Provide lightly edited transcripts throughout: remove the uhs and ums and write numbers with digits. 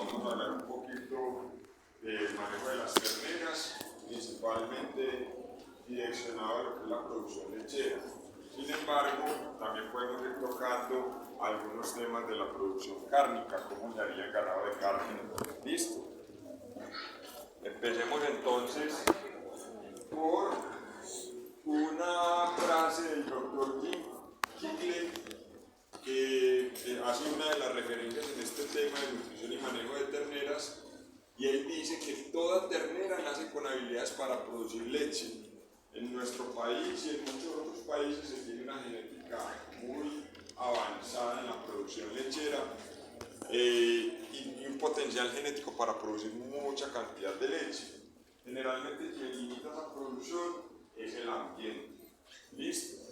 vamos a hablar un poquito del manejo de las terneras, principalmente direccionado a lo que es la producción lechera. Sin embargo, también podemos ir tocando algunos temas de la producción cárnica, cómo se haría el ganado de carne. ¿Listo? Empecemos entonces por una frase del doctor Jim Quigley, que hace una de las referencias en este tema de nutrición y manejo de terneras, y él dice que toda ternera nace con habilidades para producir leche. En nuestro país y en muchos otros países se tiene una genética muy avanzada en la producción lechera y un potencial genético para producir mucha cantidad de leche. Generalmente quien limita esa producción es el ambiente. ¿Listo?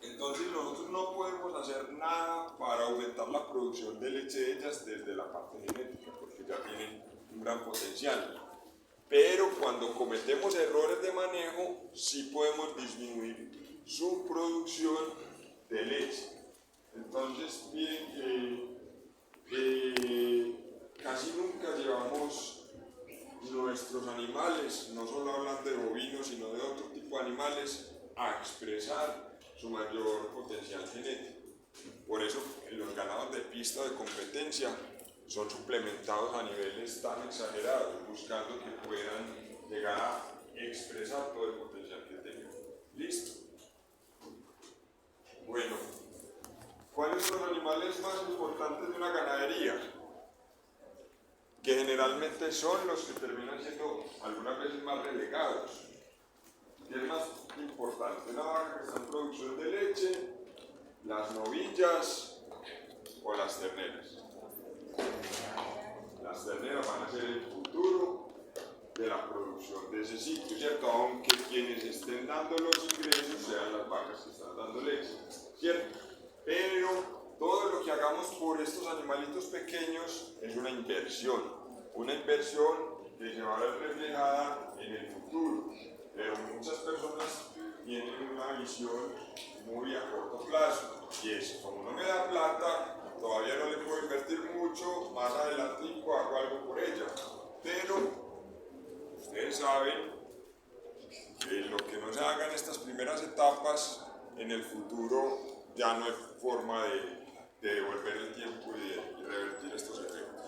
Entonces nosotros no podemos hacer nada para aumentar la producción de leche de ellas desde la parte genética, porque ya tienen un gran potencial. Pero cuando cometemos errores de manejo, sí podemos disminuir su producción de leche. Entonces, miren que casi nunca llevamos nuestros animales, no solo hablando de bovinos, sino de otro tipo de animales, a expresar su mayor potencial genético. Por eso los ganados de pista de competencia son suplementados a niveles tan exagerados, buscando que puedan llegar a expresar todo el potencial que tengan. ¿Listo? Bueno, ¿cuáles son los animales más importantes de una ganadería? Que generalmente son los que terminan siendo algunas veces más relegados. ¿Qué es más importante? Una vaca que está en producción de leche, las novillas o las terneras. Las terneras van a ser el futuro de la producción de ese sitio, ¿cierto? Aunque quienes estén dando los ingresos sean las vacas que están dando leche, ¿cierto? Pero todo lo que hagamos por estos animalitos pequeños es una inversión que se va a ver reflejada en el futuro. Pero muchas personas tienen una visión muy a corto plazo, y es, como no me da plata, todavía no le puedo invertir mucho, más adelante hago algo por ella. Pero ustedes saben que lo que no se haga en estas primeras etapas, en el futuro ya no hay forma de devolver el tiempo y de revertir estos efectos.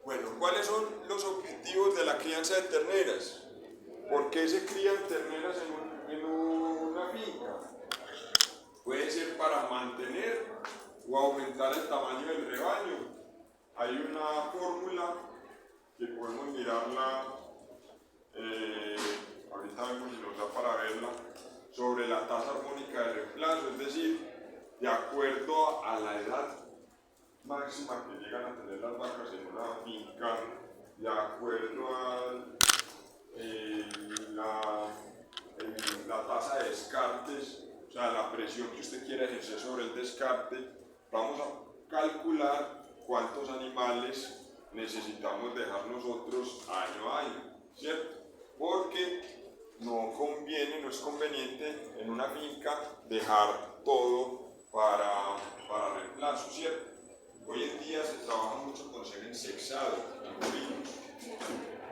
Bueno, ¿cuáles son los objetivos de la crianza de terneras? ¿Por qué se crían terneras en una finca? Puede ser para mantener o aumentar el tamaño del rebaño. Hay una fórmula que podemos mirarla, ahorita vemos si nos da para verla, sobre la tasa armónica de reemplazo, es decir, de acuerdo a la edad máxima que llegan a tener las vacas en una finca, de acuerdo a la tasa de descartes, o sea, la presión que usted quiera ejercer sobre el descarte, vamos a calcular cuántos animales necesitamos dejar nosotros año a año, ¿cierto? Porque no es conveniente en una finca dejar todo para reemplazo, ¿cierto? Hoy en día se trabaja mucho con semen sexado en bovinos.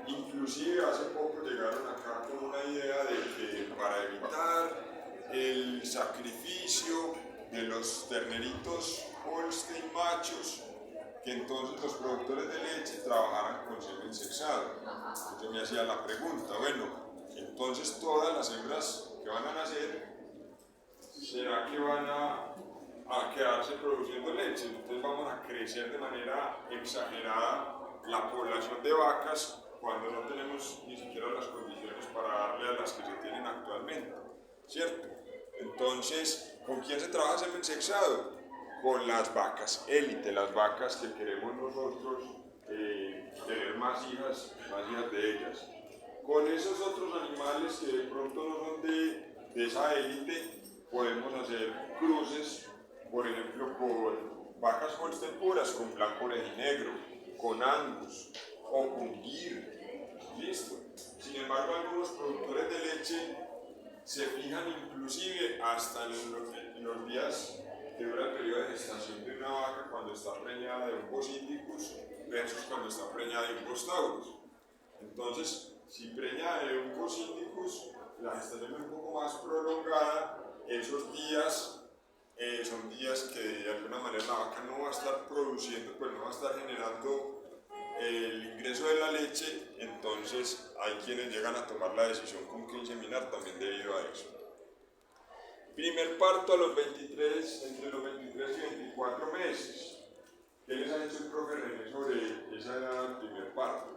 Inclusive hace poco llegaron acá con una idea de que para evitar el sacrificio de los terneritos Holstein machos, que entonces los productores de leche trabajaran con semen sexado. Yo me hacía la pregunta, bueno, entonces todas las hembras que van a nacer, ¿será que van a quedarse produciendo leche? Entonces vamos a crecer de manera exagerada la población de vacas cuando no tenemos ni siquiera las condiciones para darle a las que se tienen actualmente, ¿cierto? Entonces, ¿con quién se trabaja semen sexado? Con las vacas élite, las vacas que queremos nosotros tener más hijas de ellas. Con esos otros animales que de pronto no son de esa élite, podemos hacer cruces, por ejemplo, con vacas Holstein puras, con blanco orejinegro, con Angus o con Gir. ¿Listo? Sin embargo, algunos productores de leche se fijan inclusive hasta en los días que dura el periodo de gestación de una vaca cuando está preñada de un Bositicus, versus cuando está preñada de un Bos-Taurus. Entonces, si preña de un Bos-Indicus, la gestación es un poco más prolongada. Esos días son días que de alguna manera la vaca no va a estar produciendo, pues no va a estar generando el ingreso de la leche. Entonces hay quienes llegan a tomar la decisión con que inseminar también debido a eso. Primer parto a los 23, entre los 23 y 24 meses. ¿Qué les ha dicho el profe René sobre esa edad del primer parto?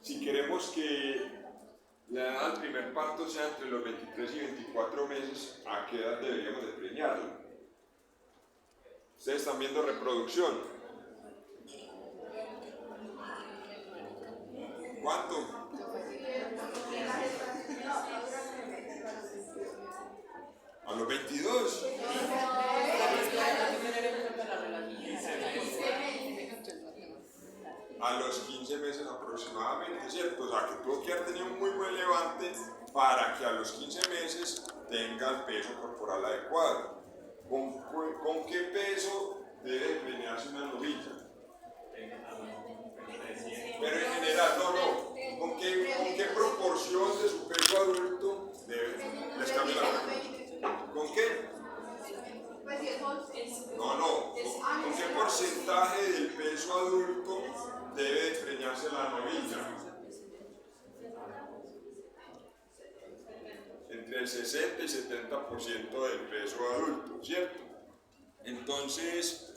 Si queremos que la edad del primer parto sea entre los 23 y 24 meses, ¿a qué edad deberíamos de preñarla? Ustedes están viendo reproducción. ¿Cuánto? ¿A los 22? A los 15 meses aproximadamente, ¿cierto? O sea, que tuvo que haber tenido un muy buen levante para que a los 15 meses tenga el peso corporal adecuado. ¿Con qué peso debe preñarse una novilla? Pero en general, no. ¿Con qué proporción de su peso adulto debe? ¿Les cambio la pregunta? ¿Con qué? No. ¿Con qué porcentaje del peso adulto debe preñarse la novilla? Entre el 60 y 70% del peso adulto, ¿cierto? Entonces,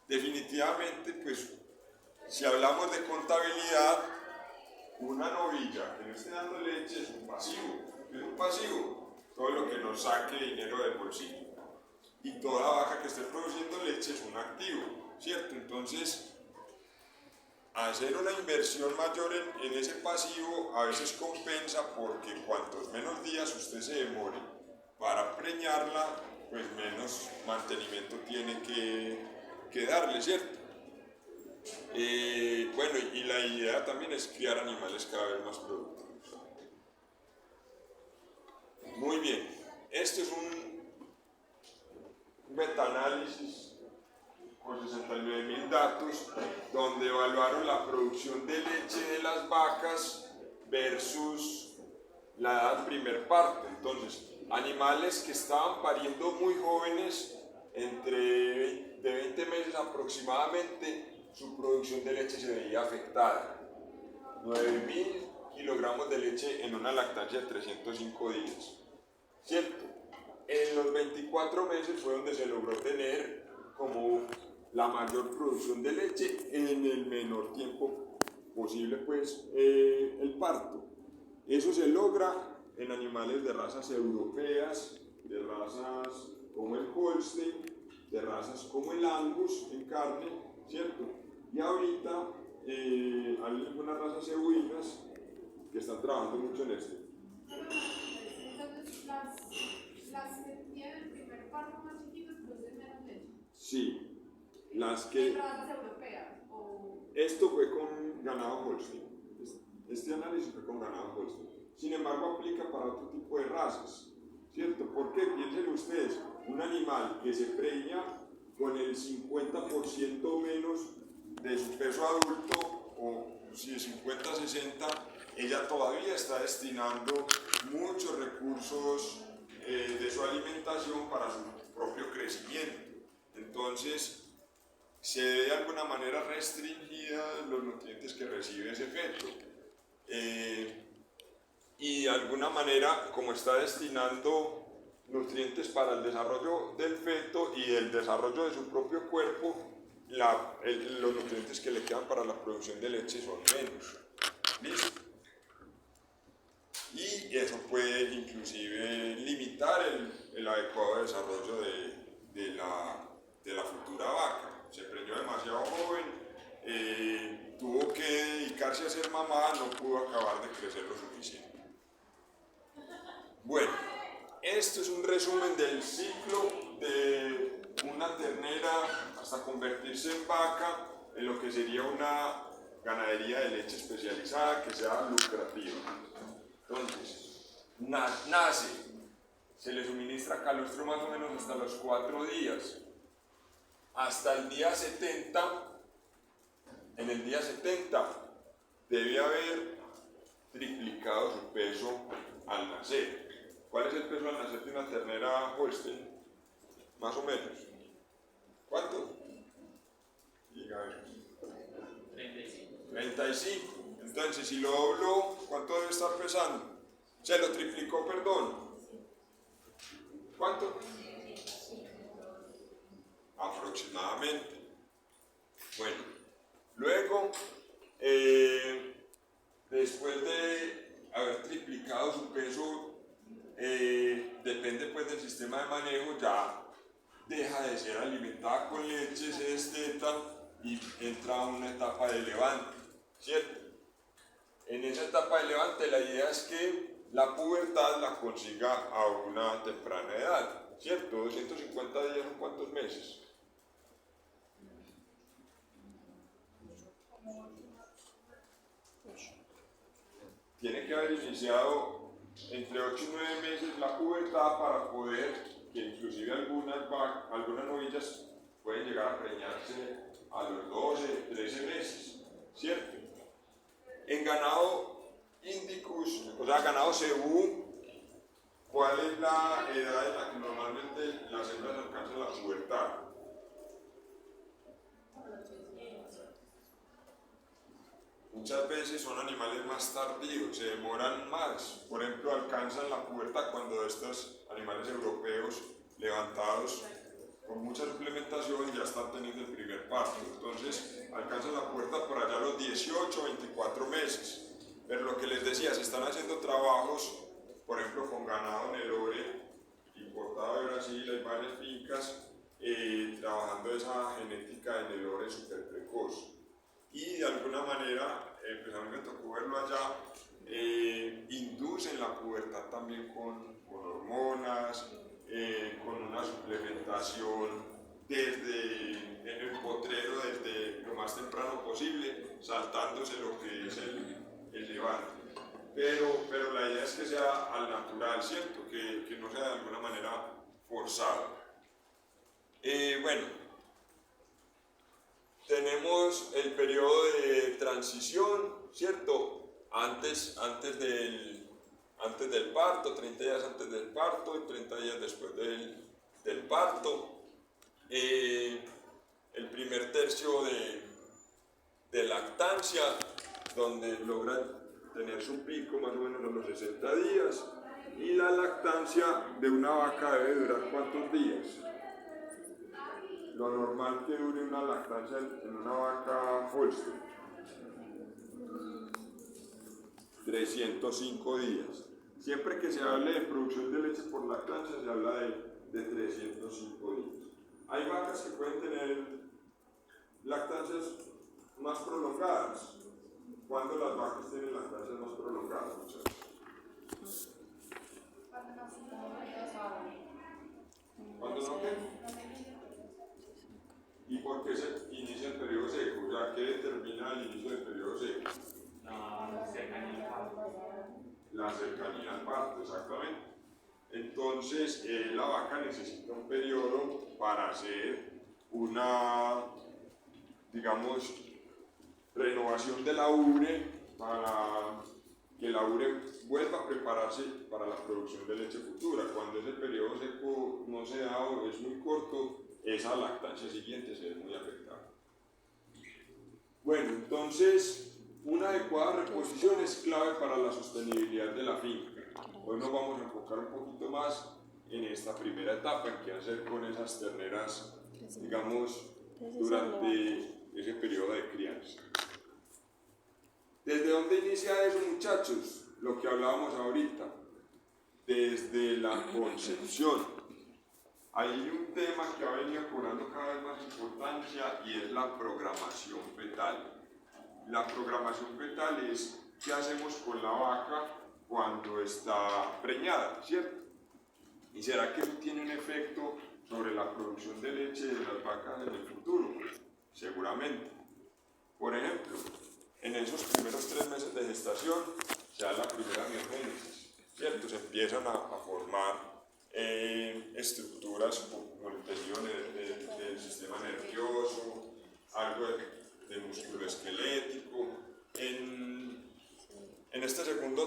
definitivamente, pues, si hablamos de contabilidad, una novilla que no esté dando leche es un pasivo. ¿Qué es un pasivo? Todo lo que nos saque dinero del bolsillo. Y toda vaca que esté produciendo leche es un activo, ¿cierto? Entonces, hacer una inversión mayor en ese pasivo a veces compensa, porque cuantos menos días usted se demore para preñarla, pues menos mantenimiento tiene que darle, ¿cierto? Bueno, y la idea también es criar animales cada vez más productivos. Muy bien, este es un metaanálisis con 69.000 datos, donde evaluaron la producción de leche de las vacas versus la edad primer parto. Entonces, animales que estaban pariendo muy jóvenes, de 20 meses aproximadamente, su producción de leche se veía afectada. 9.000 kilogramos de leche en una lactancia de 305 días, ¿cierto? En los 24 meses fue donde se logró tener como la mayor producción de leche en el menor tiempo posible, pues, el parto. Eso se logra en animales de razas europeas, de razas como el Holstein, de razas como el Angus en carne, ¿cierto? Y ahorita hay algunas razas cebuinas que están trabajando mucho en esto. Entonces, las que tienen el primer parto más chiquitos producen menos leche. Sí, las que... ¿Razas europeas? Esto fue con ganado Holstein. Este análisis fue con ganado Holstein. Sin embargo, aplica para otro tipo de razas, ¿cierto? Porque piensen ustedes, un animal que se preña con el 50% menos de su peso adulto, o si de 50 a 60, ella todavía está destinando muchos recursos de su alimentación para su propio crecimiento. Entonces, se ve de alguna manera restringida los nutrientes que recibe ese feto. Y de alguna manera, como está destinando nutrientes para el desarrollo del feto y el desarrollo de su propio cuerpo, los nutrientes que le quedan para la producción de leche son menos. ¿Listo? Y eso puede inclusive limitar el adecuado desarrollo de la futura vaca. Se preñó demasiado joven, tuvo que dedicarse a ser mamá, no pudo acabar de crecer lo suficiente. Bueno, esto es un resumen del ciclo de una ternera hasta convertirse en vaca, en lo que sería una ganadería de leche especializada que sea lucrativa. Entonces, nace, se le suministra calostro más o menos hasta los 4 días. hasta el día 70, en el día 70 debe haber triplicado su peso al nacer. ¿Cuál es el peso al nacer de una ternera Holstein? Más o menos. ¿Cuánto? Diga a ver. 35. Entonces, si lo dobló, ¿cuánto debe estar pesando? Se lo triplicó, perdón. ¿Cuánto? Aproximadamente. Bueno, luego, después de haber triplicado su peso, depende pues del sistema de manejo, ya deja de ser alimentada con leche, se desteta y entra a una etapa de levante, ¿cierto? En esa etapa de levante la idea es que la pubertad la consiga a una temprana edad, ¿cierto? 250 días son ¿cuántos meses? Tiene que haber iniciado entre 8 y 9 meses la pubertad para poder, que inclusive algunas novillas pueden llegar a preñarse a los 12, 13 meses, ¿cierto? En ganado indicus, o sea, ganado cebú, ¿cuál es la edad en la que normalmente las hembras alcanzan la pubertad? Muchas veces son animales más tardíos, se demoran más. Por ejemplo, alcanzan la pubertad cuando estos animales europeos levantados con mucha suplementación ya están teniendo el primer parto. Entonces, alcanzan la pubertad por allá a los 18 24 meses. Pero lo que les decía, se están haciendo trabajos, por ejemplo, con ganado Nelore, importado de Brasil, hay varias fincas, trabajando esa genética de Nelore super precoz. Y de alguna manera, pues a mí me tocó verlo allá, inducen la pubertad también con hormonas, con una suplementación desde el potrero, desde lo más temprano posible, saltándose lo que es el levante. Pero la idea es que sea al natural, ¿cierto? Que no sea de alguna manera forzado. Bueno. Tenemos el periodo de transición, ¿cierto? Antes del parto, 30 días antes del parto y 30 días después del parto. El primer tercio de lactancia, donde logran tener su pico más o menos a los 60 días. Y la lactancia de una vaca debe durar ¿cuántos días? Lo normal que dure una lactancia en una vaca Holstein, 305 días. Siempre que se hable de producción de leche por lactancia, se habla de 305 días. Hay vacas que pueden tener lactancias más prolongadas. ¿Cuándo las vacas tienen lactancias más prolongadas? ¿Cuándo no qué? ¿Y por qué se inicia el periodo seco? O sea, ¿qué determina el inicio del periodo seco? La cercanía al parto. La cercanía al parto, exactamente. Entonces, la vaca necesita un periodo para hacer una, digamos, renovación de la ubre, para que la ubre vuelva a prepararse para la producción de leche futura. Cuando ese periodo seco no se da o es muy corto, esa lactancia siguiente se ve muy afectada. Bueno, entonces, una adecuada reposición es clave para la sostenibilidad de la finca. Hoy nos vamos a enfocar un poquito más en esta primera etapa, en qué hacer con esas terneras, digamos, durante ese periodo de crianza. ¿Desde dónde inicia eso, muchachos? Lo que hablábamos ahorita, desde la concepción. Hay un tema que ha venido cobrando cada vez más importancia y es la programación fetal. La programación fetal es qué hacemos con la vaca cuando está preñada, ¿cierto? ¿Y será que eso tiene un efecto sobre la producción de leche de las vacas en el futuro? Seguramente. Por ejemplo, en esos primeros 3 meses de gestación se da la primera miogénesis, ¿cierto? Se empiezan a formar estructuras como el tejido del sistema nervioso.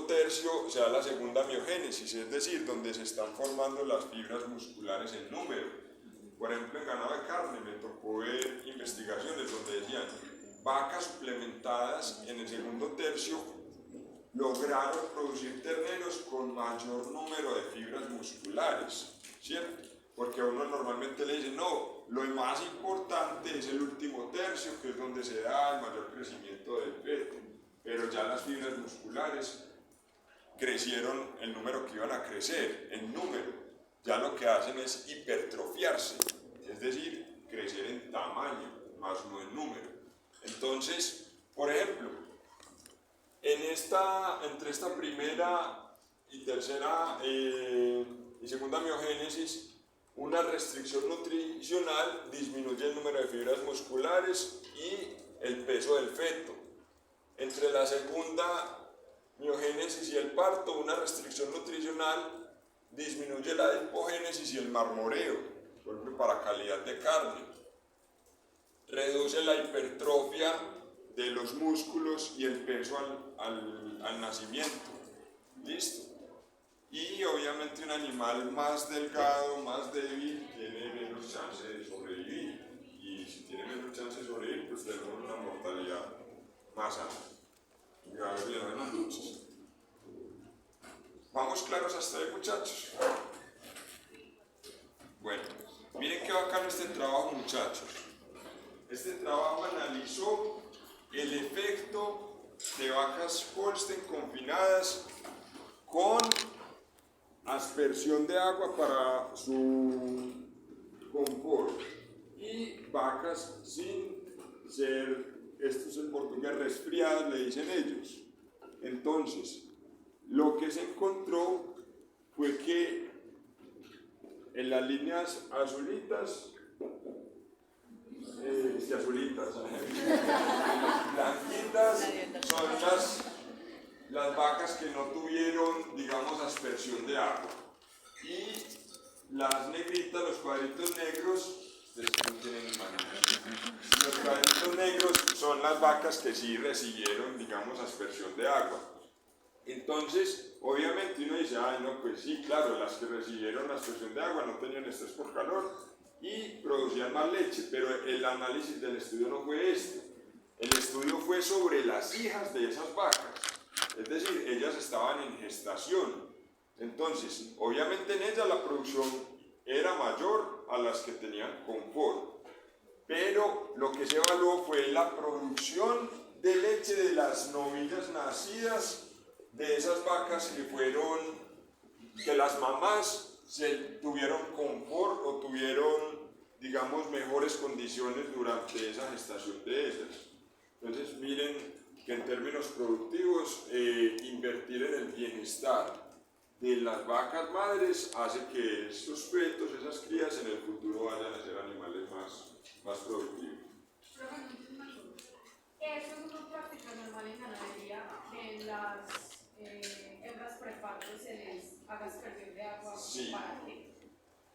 segundo tercio se da la segunda miogénesis, es decir, donde se están formando las fibras musculares en número. Por ejemplo, en ganado de carne me tocó ver investigaciones donde decían vacas suplementadas en el segundo tercio lograron producir terneros con mayor número de fibras musculares, ¿cierto? Porque a uno normalmente le dicen, no, lo más importante es el último tercio, que es donde se da el mayor crecimiento del feto, pero ya las fibras musculares crecieron el número que iban a crecer, en número, ya lo que hacen es hipertrofiarse, es decir, crecer en tamaño, más no en número. Entonces, por ejemplo, entre esta primera y tercera y segunda miogénesis, una restricción nutricional disminuye el número de fibras musculares y el peso del feto. Entre la segunda miogénesis y el parto, una restricción nutricional disminuye la adipogénesis y el marmoreo, por ejemplo, para calidad de carne. Reduce la hipertrofia de los músculos y el peso al nacimiento. ¿Listo? Y obviamente un animal más delgado, más débil, tiene menos chance de sobrevivir. Y si tiene menos chance de sobrevivir, pues tenemos una mortalidad más alta. Y a ver, le doy las luchas. ¿Vamos claros hasta ahí, muchachos? Bueno, miren qué bacano este trabajo, muchachos. Este trabajo analizó el efecto de vacas Holstein confinadas con aspersión de agua para su confort y vacas sin ser, esto es en portugués, resfriadas, le dicen ellos. Entonces, lo que se encontró fue que en las líneas azulitas, blanquitas, son las vacas que no tuvieron, digamos, aspersión de agua. Y las negritas, los cuadritos negros, los cuadritos negros son las vacas que sí recibieron, digamos, aspersión de agua. Entonces, obviamente uno dice, ay no, pues sí, claro, las que recibieron aspersión de agua no tenían estrés por calor y producían más leche, pero el análisis del estudio no fue este. El estudio fue sobre las hijas de esas vacas, es decir, ellas estaban en gestación. Entonces, obviamente en ellas la producción era mayor a las que tenían confort, pero lo que se evaluó fue la producción de leche de las novillas nacidas de esas vacas que las mamás tuvieron confort o tuvieron, digamos, mejores condiciones durante esa gestación de ellas. Entonces, miren que en términos productivos, invertir en el bienestar de las vacas madres hace que estos fetos, esas crías en el futuro vayan a ser animales más productivos. Eso es una práctica normal en ganadería, que en las hembras preparto se les haga aspersión de agua. Sí. ¿Para qué?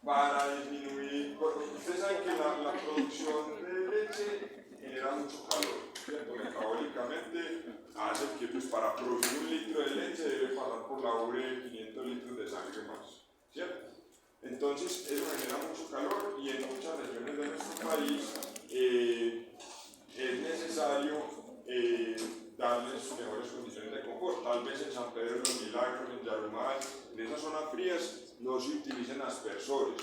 Para disminuir, porque ustedes saben que la producción de leche genera mucho calor, ¿cierto? Metabólicamente hace que pues, para producir 1 litro de leche debe pasar por la urea 500 litros de sangre más, ¿cierto? Entonces eso genera mucho calor y en muchas regiones de nuestro país es necesario darles mejores condiciones de confort. Tal vez en San Pedro de los Milagros, en Yarumal, en esas zonas frías no se utilicen aspersores,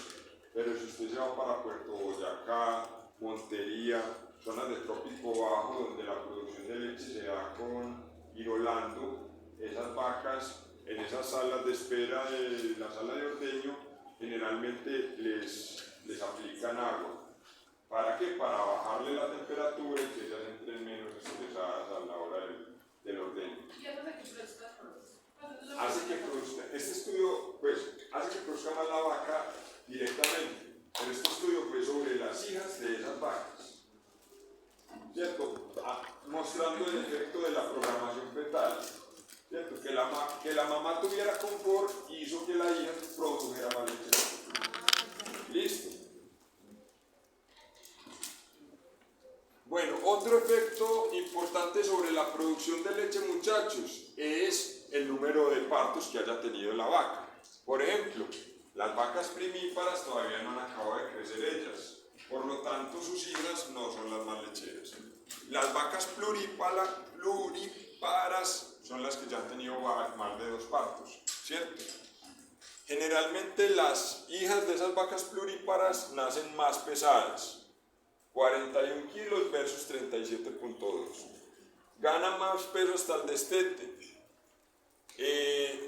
pero si usted se va para Puerto Boyacá, Montería, zonas de trópico bajo donde la producción de leche se da con hirolando, esas vacas en esas salas de espera de la sala de ordeño generalmente les aplican agua. ¿Para qué? Para bajarle la temperatura y que ellas entren menos estresadas a la hora del ordeño. ¿Y eso de que produzca? Hace que produzca, este estudio pues hace que produzca más la vaca directamente, pero este estudio fue sobre las hijas de esas vacas, ¿cierto? Mostrando el efecto de la programación fetal, ¿cierto? Que la mamá tuviera confort hizo que la hija produjera más leche. ¿Listo? Bueno, otro efecto importante sobre la producción de leche, muchachos, es el número de partos que haya tenido la vaca. Por ejemplo, las vacas primíparas todavía no han acabado de crecer ellas, por lo tanto sus hijas no son las más lecheras. Las vacas pluriparas son las que ya han tenido más de 2 partos, ¿cierto? Generalmente las hijas de esas vacas pluriparas nacen más pesadas, 41 kilos versus 37.2. Gana más peso hasta el destete,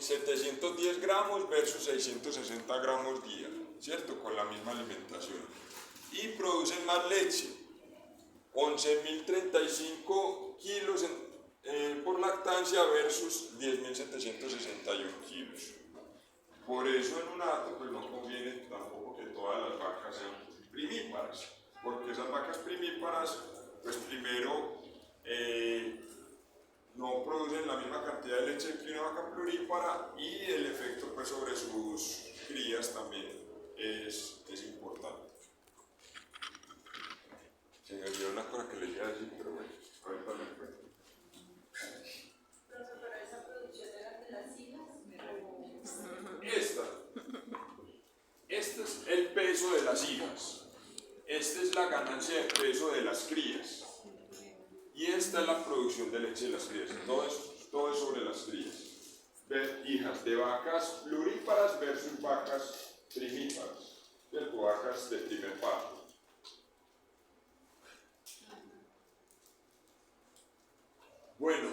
710 gramos versus 660 gramos día, ¿cierto? Con la misma alimentación. Y producen más leche, 11.035 kilos por lactancia versus 10.761 kilos. Por eso en un hato pues no conviene tampoco que todas las vacas sean primíparas, porque esas vacas primíparas pues primero no producen la misma cantidad de leche que una vaca plurípara y el efecto pues sobre sus crías también es importante. Se me olvidó una cosa que les iba a decir, pero bueno, ahorita me acuerdo. Pero esa producción era de las hijas. Este es el peso de las hijas. Esta es la ganancia de peso de las crías. Y esta es la producción de leche de las crías. Todo es sobre las crías. Hijas de vacas pluríparas versus vacas primíparas. Vacas de primer parto. Bueno,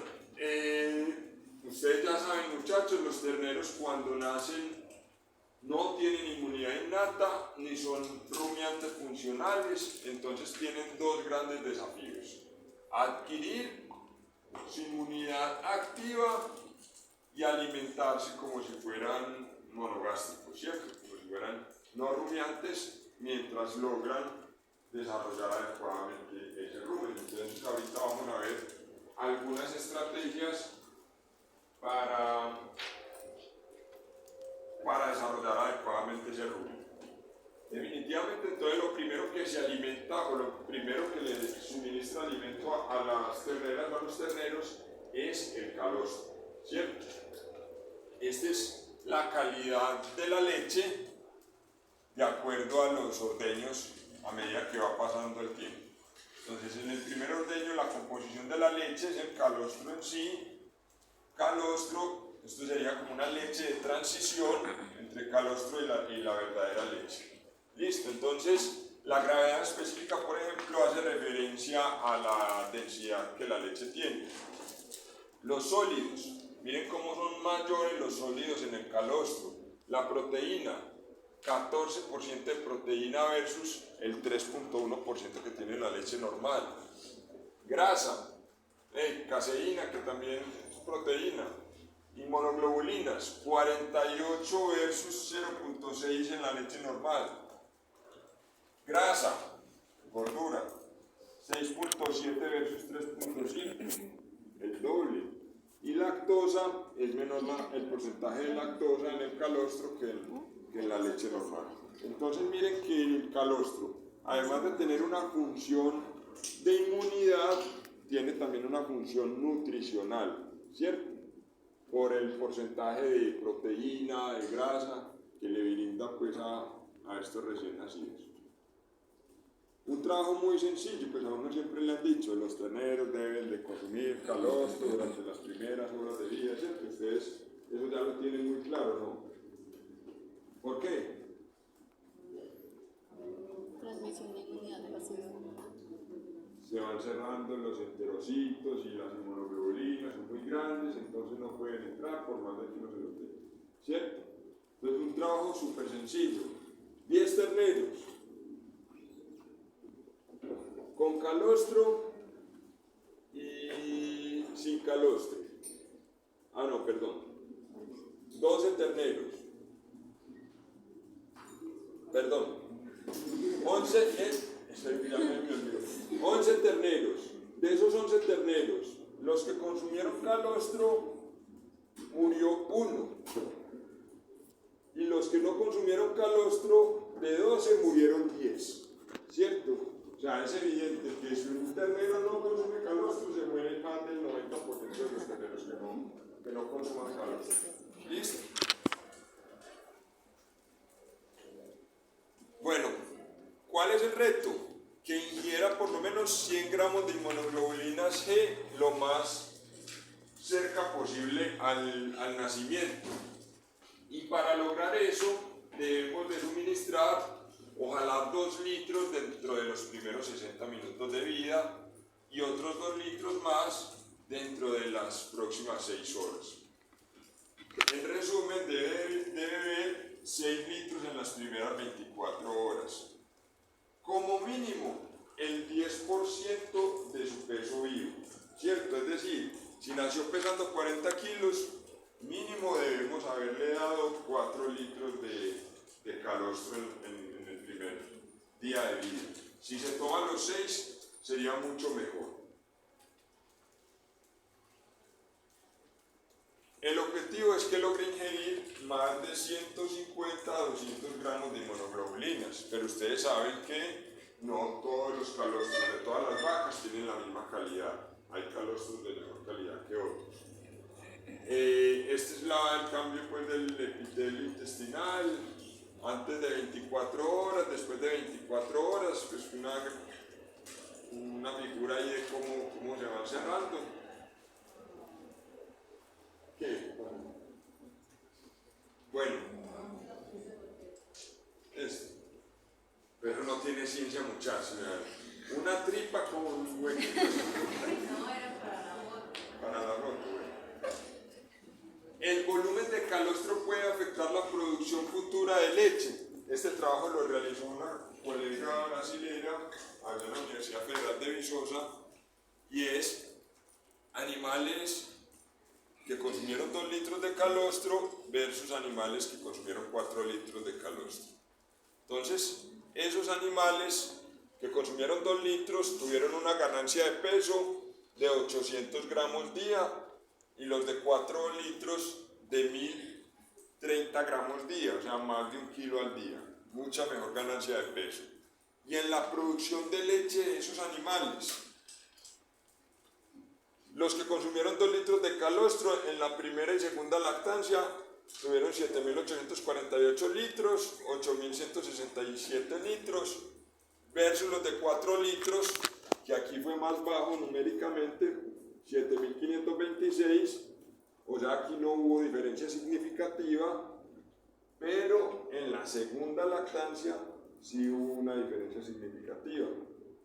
ustedes ya saben, muchachos, los terneros cuando nacen no tienen inmunidad innata ni son rumiantes funcionales, entonces tienen 2 grandes desafíos: adquirir su inmunidad activa y alimentarse como si fueran monogástricos, ¿cierto? Como si fueran no rumiantes, mientras logran desarrollar adecuadamente ese rumen. Entonces ahorita vamos a ver algunas estrategias para desarrollar adecuadamente ese rumen. Definitivamente, entonces lo primero que se alimenta o lo primero que le suministra alimento a las terneras o a los terneros es el calostro, ¿cierto? Esta es la calidad de la leche de acuerdo a los ordeños a medida que va pasando el tiempo. Entonces, en el primer ordeño la composición de la leche es el calostro en sí. Calostro, esto sería como una leche de transición entre calostro y la verdadera leche. Listo, entonces la gravedad específica, por ejemplo, hace referencia a la densidad que la leche tiene. Los sólidos, miren cómo son mayores los sólidos en el calostro. La proteína, 14% de proteína versus el 3.1% que tiene la leche normal. Grasa, caseína, que también es proteína. Inmunoglobulinas, 48 versus 0.6 en la leche normal. Grasa, gordura, 6.7 versus 3.5, el doble. Y lactosa, es menor el porcentaje de lactosa en el calostro que en la leche normal. Entonces miren que el calostro, además de tener una función de inmunidad, tiene también una función nutricional, ¿cierto? Por el porcentaje de proteína, de grasa que le brinda pues a estos recién nacidos. Un trabajo muy sencillo, pues a uno siempre le han dicho, los terneros deben de consumir calostro durante las primeras horas de vida, ¿cierto? Ustedes eso ya lo tienen muy claro, ¿no? ¿Por qué? Transmisión de inmunidad de la ciudad. Se van cerrando los enterocitos y las inmunoglobulinas son muy grandes, entonces no pueden entrar por más de que uno se los dé, ¿cierto? Entonces un trabajo súper sencillo. 10 terneros con calostro y sin calostro. 12 terneros. 11 terneros. De esos 11 terneros, los que consumieron calostro, murió 1. Y los que no consumieron calostro, de 12 murieron 10. ¿Cierto? O sea, es evidente que si un ternero no consume calostro, se muere más del 90% de los terneros que no que no consuman calor. ¿Listo? Bueno, ¿cuál es el reto? Que ingiera por lo menos 100 gramos de inmunoglobulina G lo más cerca posible al nacimiento. Y para lograr eso debemos de suministrar ojalá 2 litros dentro de los primeros 60 minutos de vida y otros 2 litros más dentro de las próximas 6 horas. En resumen, debe beber 6 litros en las primeras 24 horas. Como mínimo, el 10% de su peso vivo, ¿cierto? Es decir, si nació pesando 40 kilos, mínimo debemos haberle dado 4 litros de calostro en el primer día de vida. Si se toman los 6, sería mucho mejor. El objetivo es que logre ingerir más de 150 a 200 gramos de inmunoglobulinas, pero ustedes saben que no todos los calostros de todas las vacas tienen la misma calidad. Hay calostros de mejor calidad que otros. Este es el cambio pues, del epitelio intestinal, antes de 24 horas, después de 24 horas, pues una figura ahí de cómo se van cerrando. ¿Qué? Bueno, pero no tiene ciencia muchachos. Una tripa con huequitos. No, era para la moto. Para la moto, bueno. El volumen de calostro puede afectar la producción futura de leche. Este trabajo lo realizó una colega brasilera allá en la Universidad Federal de Viçosa y es animales que consumieron 2 litros de calostro versus animales que consumieron 4 litros de calostro. Entonces, esos animales que consumieron 2 litros tuvieron una ganancia de peso de 800 gramos día y los de 4 litros de 1030 gramos día, o sea, más de 1 kilo al día. Mucha mejor ganancia de peso. Y en la producción de leche de esos animales, los que consumieron 2 litros de calostro en la primera y segunda lactancia tuvieron 7.848 litros, 8.167 litros, versus los de 4 litros, que aquí fue más bajo numéricamente, 7.526, o sea, aquí no hubo diferencia significativa, pero en la segunda lactancia sí hubo una diferencia significativa,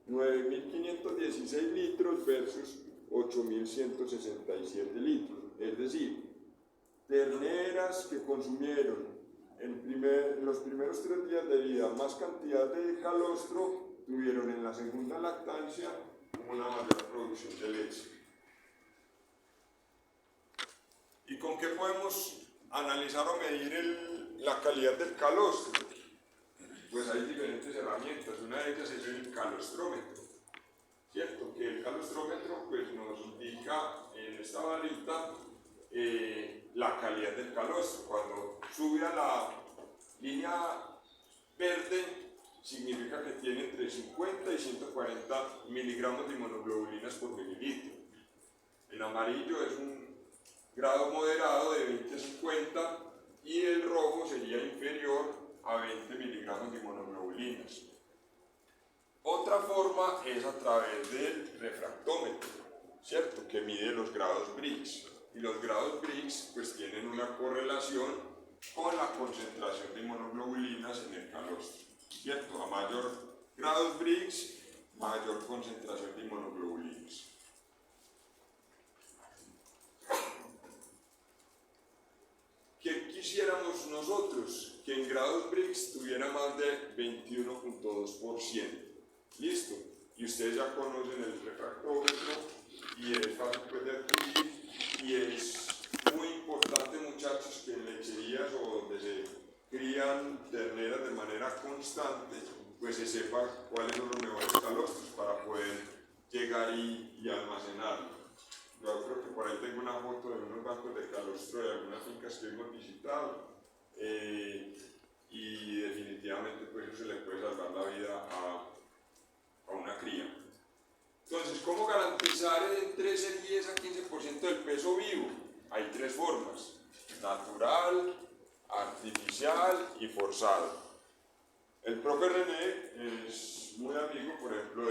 9.516 litros versus 8.167 litros, es decir, terneras que consumieron en los primeros 3 días de vida más cantidad de calostro tuvieron en la segunda lactancia una mayor producción de leche. ¿Y con qué podemos analizar o medir la calidad del calostro? Pues hay diferentes herramientas, una de ellas es el calostrómetro, ¿cierto? Que el calostrómetro pues, nos indica en esta varita la calidad del calostro. Cuando sube a la línea verde, significa que tiene entre 50 y 140 miligramos de inmunoglobulinas por mililitro. En amarillo es un grado moderado de 20 a 50 y el rojo sería inferior a 20 miligramos de inmunoglobulinas. Otra forma es a través del refractómetro, ¿cierto? Que mide los grados Briggs. Y los grados Briggs pues tienen una correlación con la concentración de inmunoglobulinas en el calostro, ¿cierto? A mayor grados Briggs, mayor concentración de inmunoglobulinas. ¿Qué quisiéramos nosotros? Que en grados Briggs tuviera más de 21.2%. ¿Listo? Y ustedes ya conocen el refractómetro y es fácil pues, de adquirir y es muy importante, muchachos, que en lecherías o donde se crían terneras de manera constante, pues se sepa cuáles son los mejores calostros para poder llegar y almacenarlo. Yo creo que por ahí tengo una foto de unos bancos de calostro de algunas fincas que hemos visitado y definitivamente pues eso se le puede salvar la vida a una cría. Entonces, ¿cómo garantizar entre ese 10 a 15% del peso vivo? hay tres formas: natural, artificial y forzado. El profe René es muy amigo, por ejemplo,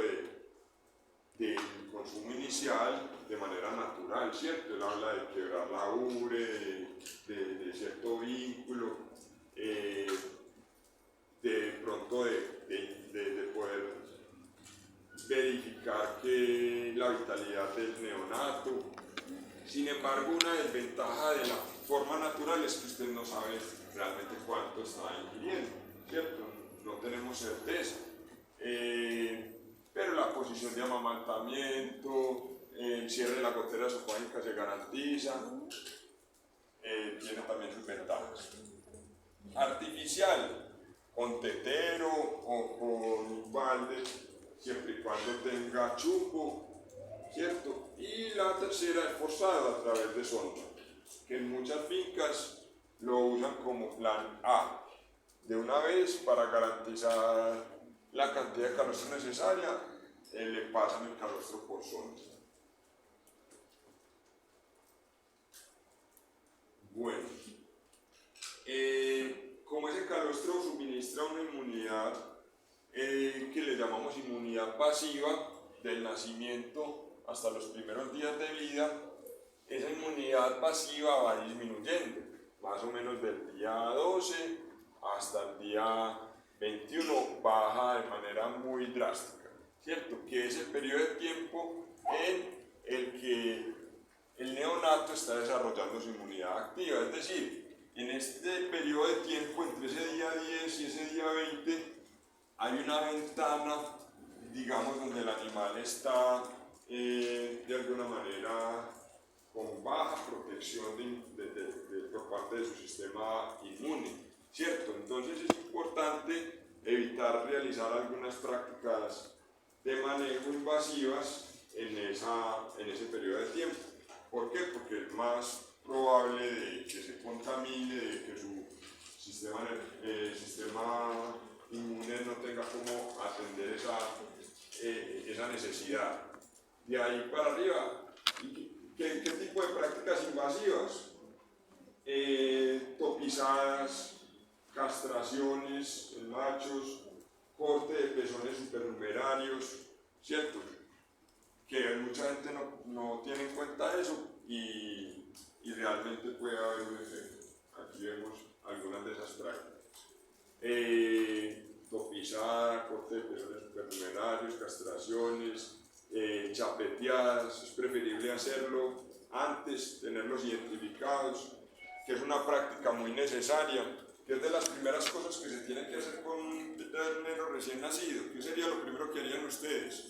del consumo inicial de manera natural, ¿cierto? Él habla de quebrar la ubre, de cierto vínculo, de pronto de poder verificar que la vitalidad del neonato. Sin embargo, una desventaja de la forma natural es que usted no sabe realmente cuánto está ingiriendo, ¿cierto? No tenemos certeza. Pero la posición de amamantamiento, el cierre de la gotera esofágica se garantiza, tiene también sus ventajas. Artificial, con tetero o con balde, siempre y cuando tenga chupo, ¿cierto? Y la tercera es forzado a través de sonda, que en muchas fincas lo usan como plan A. De una vez, para garantizar la cantidad de calostro necesaria, le pasan el calostro por sonda. Bueno, como ese calostro suministra una inmunidad que le llamamos inmunidad pasiva del nacimiento hasta los primeros días de vida, esa inmunidad pasiva va disminuyendo, más o menos del día 12 hasta el día 21 baja de manera muy drástica, ¿cierto? Que es el periodo de tiempo en el que el neonato está desarrollando su inmunidad activa, es decir, en este periodo de tiempo, entre ese día 10 y ese día 20, hay una ventana, digamos, donde el animal está de alguna manera con baja protección por parte de su sistema inmune, ¿cierto? Entonces es importante evitar realizar algunas prácticas de manejo invasivas en ese periodo de tiempo. ¿Por qué? Porque es más probable de que se contamine, de que su sistema inmune no tenga cómo atender esa necesidad. De ahí para arriba, ¿qué tipo de prácticas invasivas? Topizadas, castraciones en machos, corte de pezones supernumerarios, ¿cierto? Que mucha gente no tiene en cuenta eso y realmente puede haber un efecto. Aquí vemos algunas de esas prácticas. Topizada, corte de pezones supernumerarios, castraciones, chapeteadas. Es preferible hacerlo antes, tenerlos identificados, que es una práctica muy necesaria, que es de las primeras cosas que se tienen que hacer con un ternero recién nacido. ¿Qué sería lo primero que harían ustedes?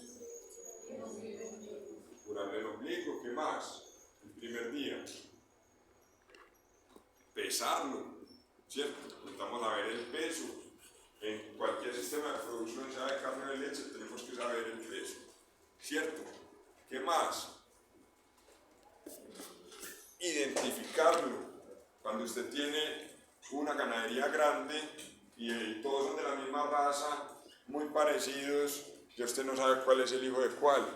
Curarle el ombligo. ¿Qué más? El primer día. Pesarlo, ¿cierto? Necesitamos saber el peso. En cualquier sistema de producción, sea de carne o de leche, tenemos que saber el peso, ¿cierto? ¿Qué más? Identificarlo. Cuando usted tiene una ganadería grande y todos son de la misma raza, muy parecidos, que usted no sabe cuál es el hijo de cuál.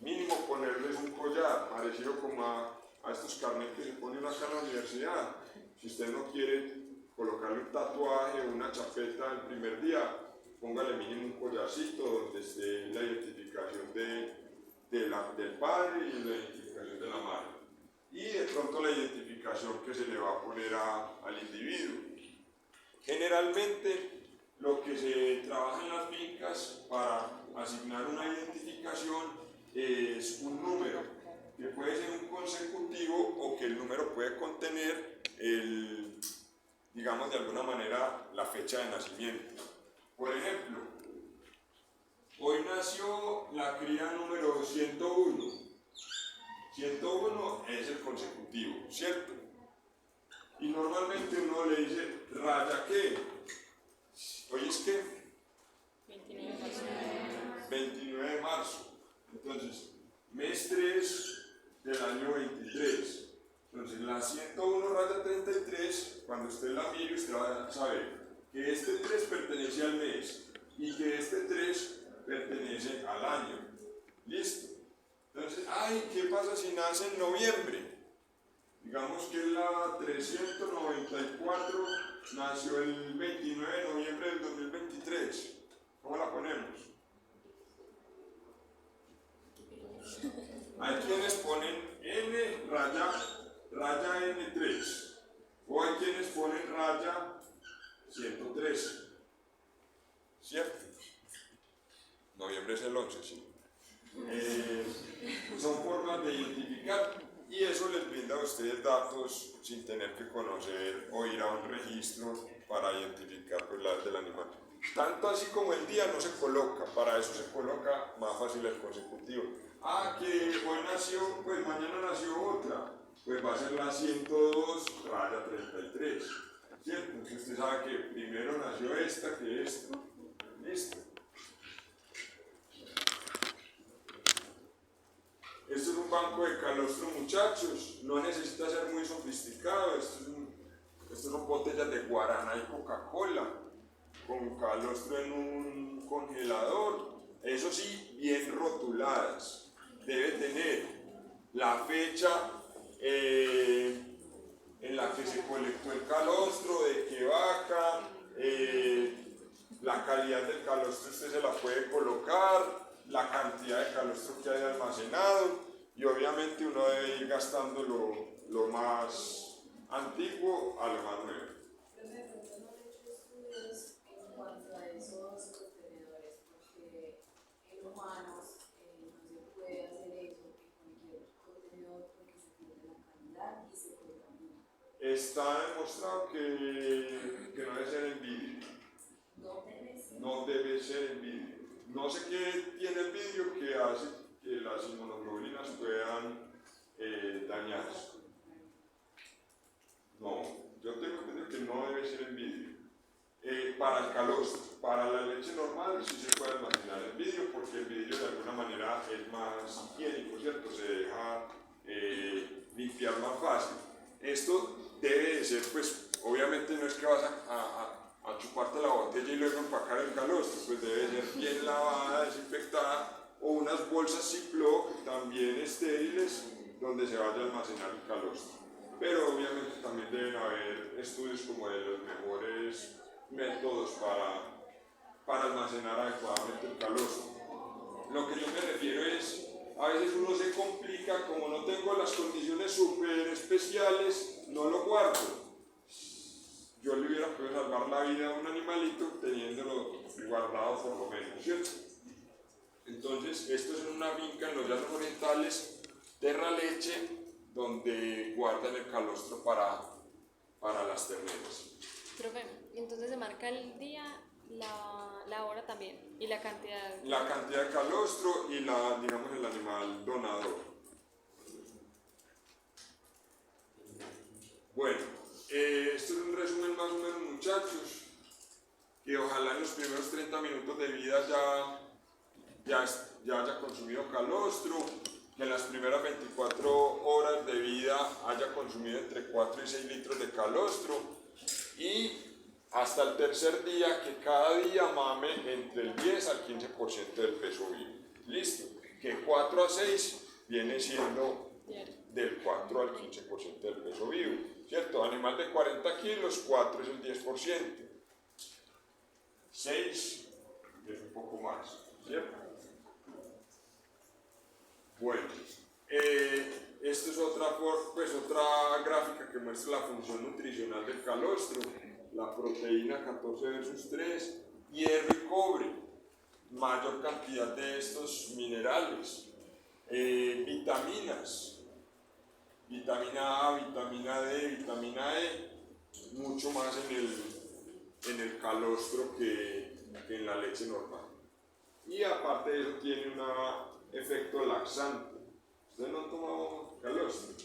Mínimo ponerles un collar, parecido como a estos carnets que se ponen acá en la universidad. Si usted no quiere colocarle un tatuaje o una chapeta el primer día, póngale mínimo un collarcito donde esté la identificación del padre y la identificación de la madre. Y de pronto la identificación que se le va a poner al individuo. Generalmente lo que se trabaja en las fincas para asignar una identificación es un número, que puede ser un consecutivo o que el número puede contener digamos de alguna manera, la fecha de nacimiento. Por ejemplo, hoy nació la cría número 101. 101 es el consecutivo, ¿cierto? Y normalmente uno le dice, ¿raya qué? ¿Hoy es qué? 29 de marzo. 29 de marzo. Entonces, mes 3 del año 23. Entonces, la 101 raya 33, cuando usted la mire, usted va a saber que este 3 pertenece al mes y que este 3 pertenece al año. ¿Listo? Entonces, ¿qué pasa si nace en noviembre? Digamos que la 394 nació el 29 de noviembre del 2023. ¿Cómo la ponemos? Hay quienes ponen N raya N3 o hay quienes ponen raya 113, ¿cierto? Noviembre es el 11, sí. Son formas de identificar y eso les brinda a ustedes datos sin tener que conocer o ir a un registro para identificar pues, la del animal. Tanto así como el día no se coloca, para eso se coloca más fácil el consecutivo. Ah, que hoy nació, pues mañana nació otra, pues va a ser la 102 raya 33, ¿cierto? Entonces usted sabe que primero nació esta que esto, listo. Esto es un banco de calostro, muchachos, no necesita ser muy sofisticado, estos son botellas de guaraná y Coca-Cola, con calostro en un congelador, eso sí, bien rotuladas. Debe tener la fecha en la que se colectó el calostro, de qué vaca, la calidad del calostro usted se la puede colocar, la cantidad de calostro que hay almacenado y obviamente uno debe ir gastando lo más antiguo a lo más nuevo. En cuanto a esos contenedores, porque en humanos no se puede hacer eso en cualquier contenedor porque se pierde la calidad y se contamina. Está demostrado que no debe ser en vidrio. No debe ser en vidrio. No sé qué tiene el vidrio que hace que las inmunoglobulinas puedan dañarse. No, yo tengo entendido que no debe ser en vidrio. Para el calostro, para la leche normal sí se puede almacenar en vidrio porque el vidrio de alguna manera es más higiénico, ¿cierto? Se deja limpiar más fácil. Esto debe de ser, pues, obviamente no es que vas a chuparte la botella y luego empacar el calostro, pues debe ser bien lavada, desinfectada, o unas bolsas Ziploc también estériles donde se vaya a almacenar el calostro. Pero obviamente también deben haber estudios como de los mejores métodos para almacenar adecuadamente el calostro. Lo que yo me refiero es, a veces uno se complica, como no tengo las condiciones súper especiales, no lo guardo. Yo le hubiera podido salvar la vida a un animalito teniéndolo guardado por lo menos, ¿cierto? Entonces, esto es en una finca en los llanos orientales, Terra Leche, donde guardan el calostro para las terneras. Profe, entonces se marca el día, la hora también y la cantidad. La cantidad de calostro y digamos, el animal donador. Bueno, esto es un resumen más o menos, muchachos, que ojalá en los primeros 30 minutos de vida ya haya consumido calostro, que en las primeras 24 horas de vida haya consumido entre 4 y 6 litros de calostro y hasta el tercer día que cada día mame entre el 10 al 15% del peso vivo. Listo, que 4 a 6 viene siendo del 4 al 15% del peso vivo, ¿cierto? Animal de 40 kilos, 4 es el 10%, 6 es un poco más, ¿cierto? Bueno, esta es otra gráfica que muestra la función nutricional del calostro, la proteína 14 versus 3, hierro y cobre, mayor cantidad de estos minerales, vitaminas, vitamina A, vitamina D, vitamina E, mucho más en el calostro que en la leche normal. Y aparte de eso tiene un efecto laxante. ¿Ustedes no han tomado calostro?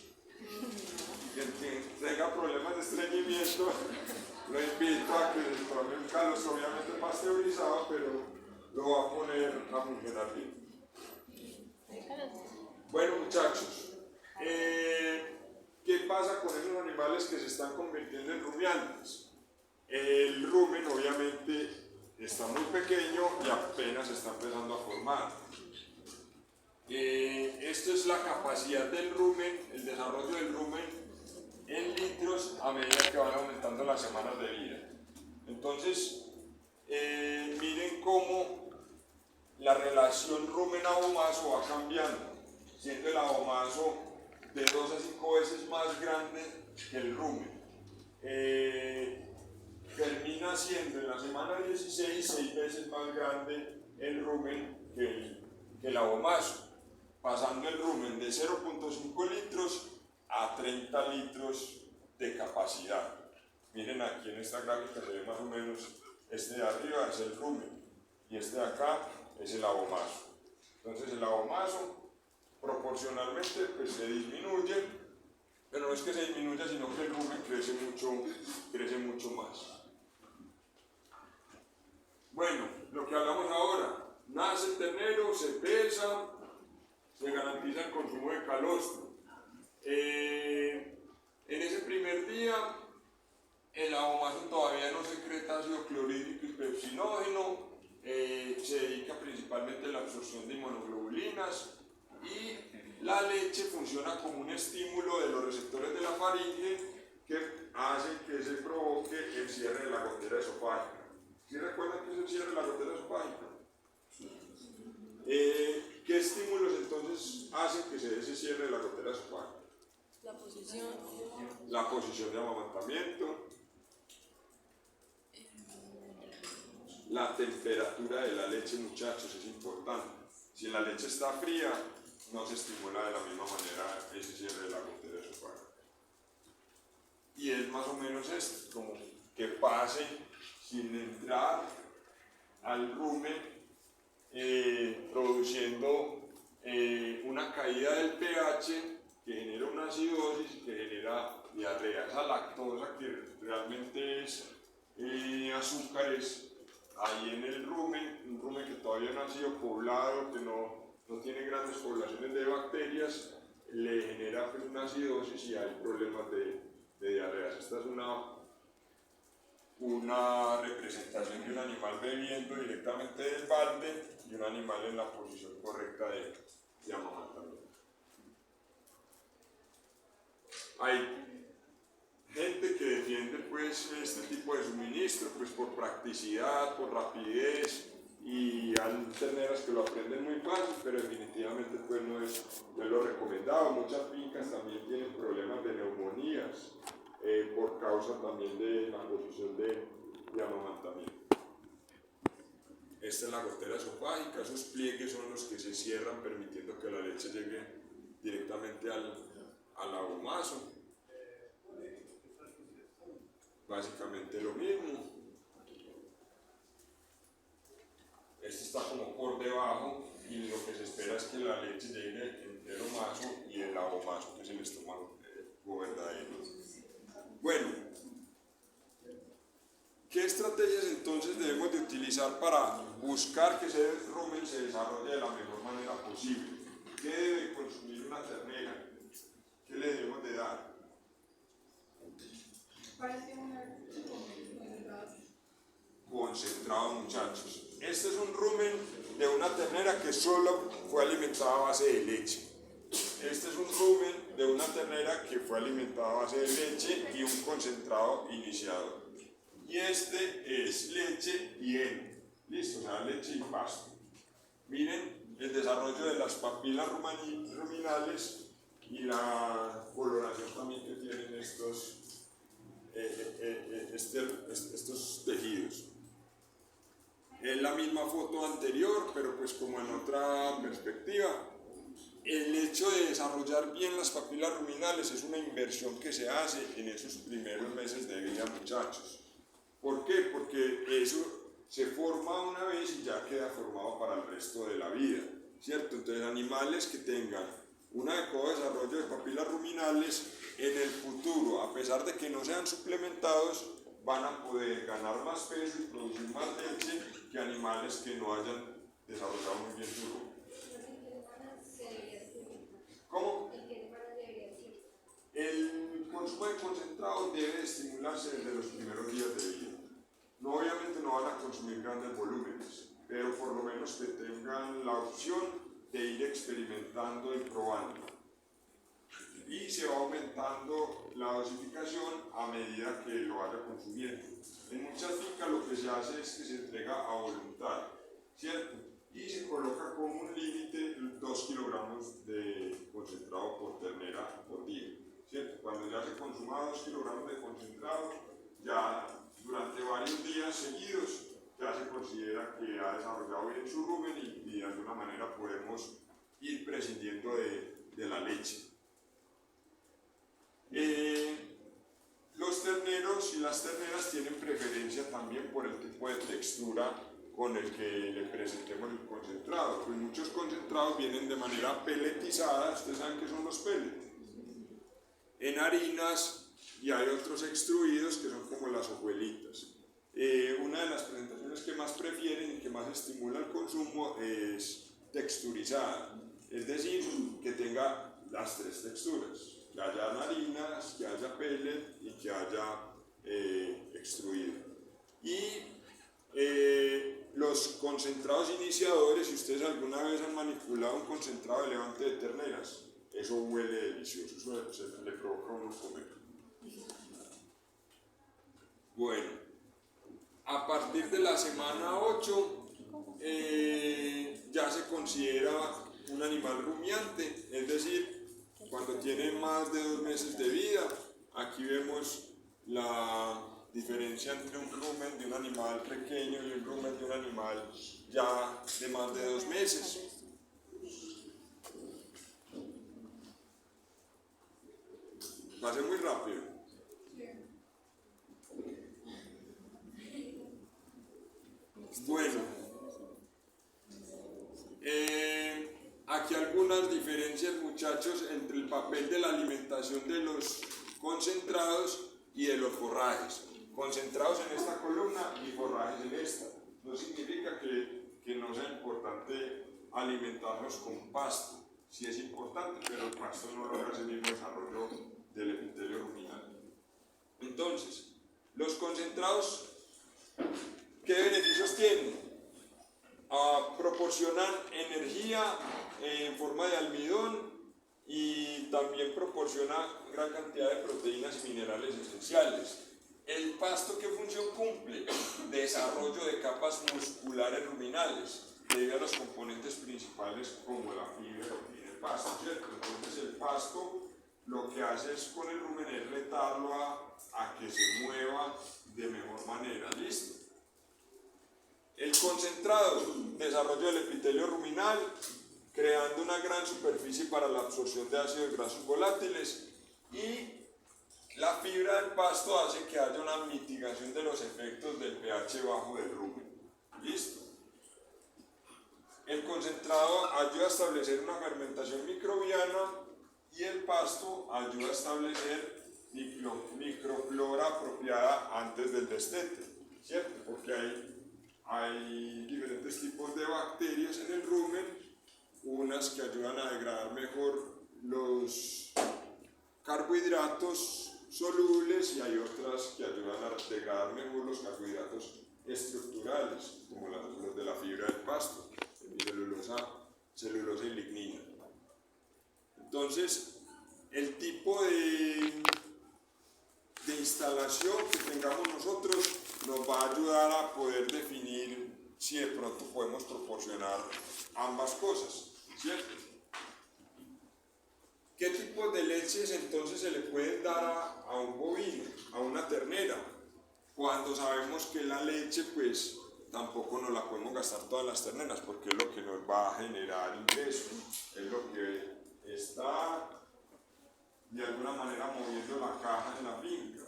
Quien tenga problemas de estreñimiento, lo invito a que tome un calostro, obviamente pasteurizado, pero lo va a poner a funcionar bien. Bueno, muchachos, ¿qué pasa con esos animales que se están convirtiendo en rumiantes? El rumen obviamente está muy pequeño y apenas se está empezando a formar. Esto es la capacidad del rumen, el desarrollo del rumen en litros a medida que van aumentando las semanas de vida. Entonces, miren cómo la relación rumen-abomaso va cambiando, siendo el abomaso de 2 a 5 veces más grande que el rumen. Termina siendo en la semana 16 6 veces más grande el rumen que el abomaso, pasando el rumen de 0.5 litros a 30 litros de capacidad. Miren aquí en esta gráfica se ve más o menos, este de arriba es el rumen y este de acá es el abomaso. Entonces el abomaso proporcionalmente pues se disminuye, pero no es que se disminuya, sino que el rumen crece mucho más. Bueno, lo que hablamos ahora, nace el ternero, se pesa, se garantiza el consumo de calostro. En ese primer día, el abomaso todavía no secreta ácido clorhídrico y pepsinógeno, se dedica principalmente a la absorción de inmunoglobulinas y la leche funciona como un estímulo de los receptores de la faringe que hacen que se provoque el cierre de la gotera esofágica. ¿Sí recuerdan que es el cierre de la gotera esofágica? ¿Qué estímulos entonces hacen que se dé ese cierre de la gotera esofágica? La posición de amamantamiento, la temperatura de la leche, muchachos, es importante. Si la leche está fría, no se estimula de la misma manera ese cierre de la gotera esofágica. Y es más o menos esto, como que pase sin entrar al rumen, produciendo una caída del pH que genera una acidosis y que genera diarrea. Esa lactosa que realmente es azúcares ahí en el rumen, un rumen que todavía no ha sido poblado, que no tiene grandes poblaciones de bacterias, le genera pues, una acidosis y hay problemas de diarreas. Esta es una representación de un animal bebiendo directamente del balde y un animal en la posición correcta de amamantamiento. Hay gente que defiende pues, este tipo de suministro pues, por practicidad, por rapidez, y hay terneras que lo aprenden muy fácil, pero definitivamente pues, no es lo recomendado. Muchas fincas también tienen problemas de neumonías por causa también de la posición de amamantamiento. Esta es la gotera esofágica, esos pliegues son los que se cierran permitiendo que la leche llegue directamente al abomaso. Básicamente lo mismo. Este está como por debajo y lo que se espera es que la leche llegue entre el omaso y el abomaso, que es el estómago verdadero. Bueno, ¿qué estrategias entonces debemos de utilizar para buscar que ese rumen se desarrolle de la mejor manera posible? ¿Qué debe consumir una ternera? ¿Qué le debemos de dar? Concentrado, muchachos. Este es un rumen de una ternera que solo fue alimentada a base de leche. Este es un rumen de una ternera que fue alimentada a base de leche y un concentrado iniciador. Y este es leche y heno. Listo, o sea, leche y pasto. Miren el desarrollo de las papilas ruminales y la coloración también que tienen estos tejidos. Es la misma foto anterior, pero pues como en otra perspectiva. El hecho de desarrollar bien las papilas ruminales es una inversión que se hace en esos primeros meses de vida, muchachos. ¿Por qué? Porque eso se forma una vez y ya queda formado para el resto de la vida, ¿cierto? Entonces animales que tengan un adecuado desarrollo de papilas ruminales en el futuro, a pesar de que no sean suplementados, van a poder ganar más peso y producir más leche que animales que no hayan desarrollado muy bien su rumen. ¿Cómo? El consumo de concentrado debe estimularse desde los primeros días de vida. No, obviamente no van a consumir grandes volúmenes, pero por lo menos que tengan la opción de ir experimentando y probando. Y se va aumentando la dosificación a medida que lo vaya consumiendo. En muchas fincas lo que se hace es que se entrega a voluntad, ¿cierto? Y se coloca como un límite 2 kilogramos de concentrado por ternera por día, ¿cierto? Cuando ya se consuma 2 kilogramos de concentrado, ya durante varios días seguidos ya se considera que ha desarrollado bien su rumen y de alguna manera podemos ir prescindiendo de la leche. Los terneros y las terneras tienen preferencia también por el tipo de textura con el que le presentemos el concentrado. Pues muchos concentrados vienen de manera pelletizada, ustedes saben qué son los pellets, en harinas, y hay otros extruidos que son como las hojuelitas. Una de las presentaciones que más prefieren y que más estimula el consumo es texturizada, es decir, que tenga las 3 texturas, que haya harinas, que haya pellet y que haya extruido. Y los concentrados iniciadores, si ustedes alguna vez han manipulado un concentrado de levante de terneras, eso huele delicioso, eso le provoca a uno comer. Bueno, a partir de la semana 8 ya se considera un animal rumiante, es decir, cuando tiene más de 2 meses de vida. Aquí vemos la diferencia entre un rumen de un animal pequeño y un rumen de un animal ya de más de 2 meses. Pasé muy rápido. Bueno, aquí algunas diferencias, muchachos, entre el papel de la alimentación de los concentrados y de los forrajes. Concentrados en esta columna y forrajes en esta. No significa que no sea importante alimentarlos con pasto. Sí es importante, pero el pasto no logra ese mismo desarrollo del epitelio ruminal. Entonces, los concentrados, ¿qué beneficios tienen? Proporcionan energía en forma de almidón y también proporciona gran cantidad de proteínas y minerales esenciales. ¿El pasto qué función cumple? Desarrollo de capas musculares ruminales, debido a los componentes principales como la fibra y el pasto, ¿cierto? Entonces el pasto lo que hace es con el rumen es retarlo a que se mueva de mejor manera, ¿listo? El concentrado, desarrollo del epitelio ruminal, creando una gran superficie para la absorción de ácidos grasos volátiles, y la fibra del pasto hace que haya una mitigación de los efectos del pH bajo del rumen. ¿Listo? El concentrado ayuda a establecer una fermentación microbiana y el pasto ayuda a establecer microflora apropiada antes del destete, ¿cierto? Porque hay diferentes tipos de bacterias en el rumen, unas que ayudan a degradar mejor los carbohidratos solubles y hay otras que ayudan a degradar mejor los carbohidratos estructurales, como los de la fibra del pasto, celulosa y lignina. Entonces, el tipo de instalación que tengamos nosotros nos va a ayudar a poder definir si de pronto podemos proporcionar ambas cosas, ¿cierto? ¿Qué tipo de leches entonces se le pueden dar a un bovino, a una ternera? Cuando sabemos que la leche, pues tampoco nos la podemos gastar todas las terneras, porque es lo que nos va a generar ingresos, es lo que está de alguna manera moviendo la caja en la finca.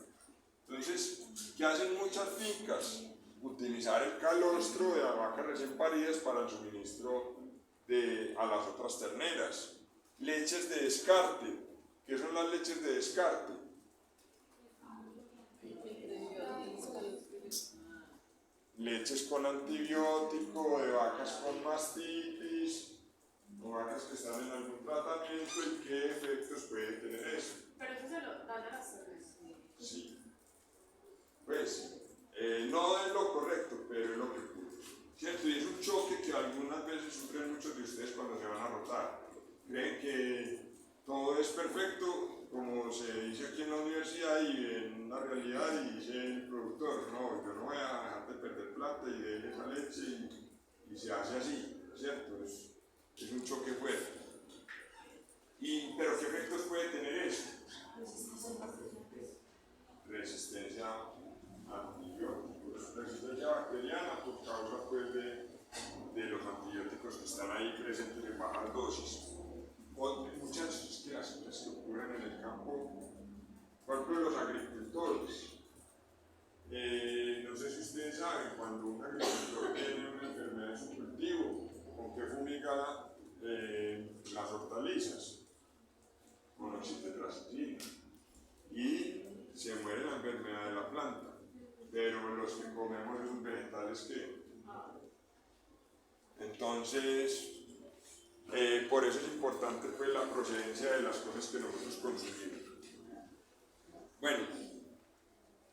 Entonces, ¿qué hacen muchas fincas? Utilizar el calostro de las vacas recién paridas para el suministro a las otras terneras. Leches de descarte. ¿Qué son las leches de descarte? Leches con antibiótico, de vacas con mastitis, o vacas que están en algún tratamiento, y qué efectos puede tener eso. Pero eso se lo dan a las terneras. Sí. Pues, no es lo correcto, pero es lo que ocurre, ¿cierto? Y es un choque que algunas veces sufren muchos de ustedes cuando se van a rotar. Creen que todo todo es perfecto, como se dice aquí en la universidad y en la realidad, y dice el productor, no, yo no voy a dejar de perder plata y de esa leche y se hace así, ¿cierto? Es un choque fuerte. Pero ¿qué efectos puede tener eso? Resistencia a antibióticos, resistencia bacteriana por causa pues, de los antibióticos que están ahí presentes en bajas dosis. Muchas que las cosas que ocurren en el campo, por ejemplo los agricultores. No sé si ustedes saben, cuando un agricultor tiene una enfermedad en su cultivo, ¿con qué fumiga las hortalizas? Con oxitetraciclina. Y se muere la enfermedad de la planta. Pero los que comemos esos vegetales, ¿qué? Entonces, por eso es importante pues, la procedencia de las cosas que nosotros consumimos. Bueno,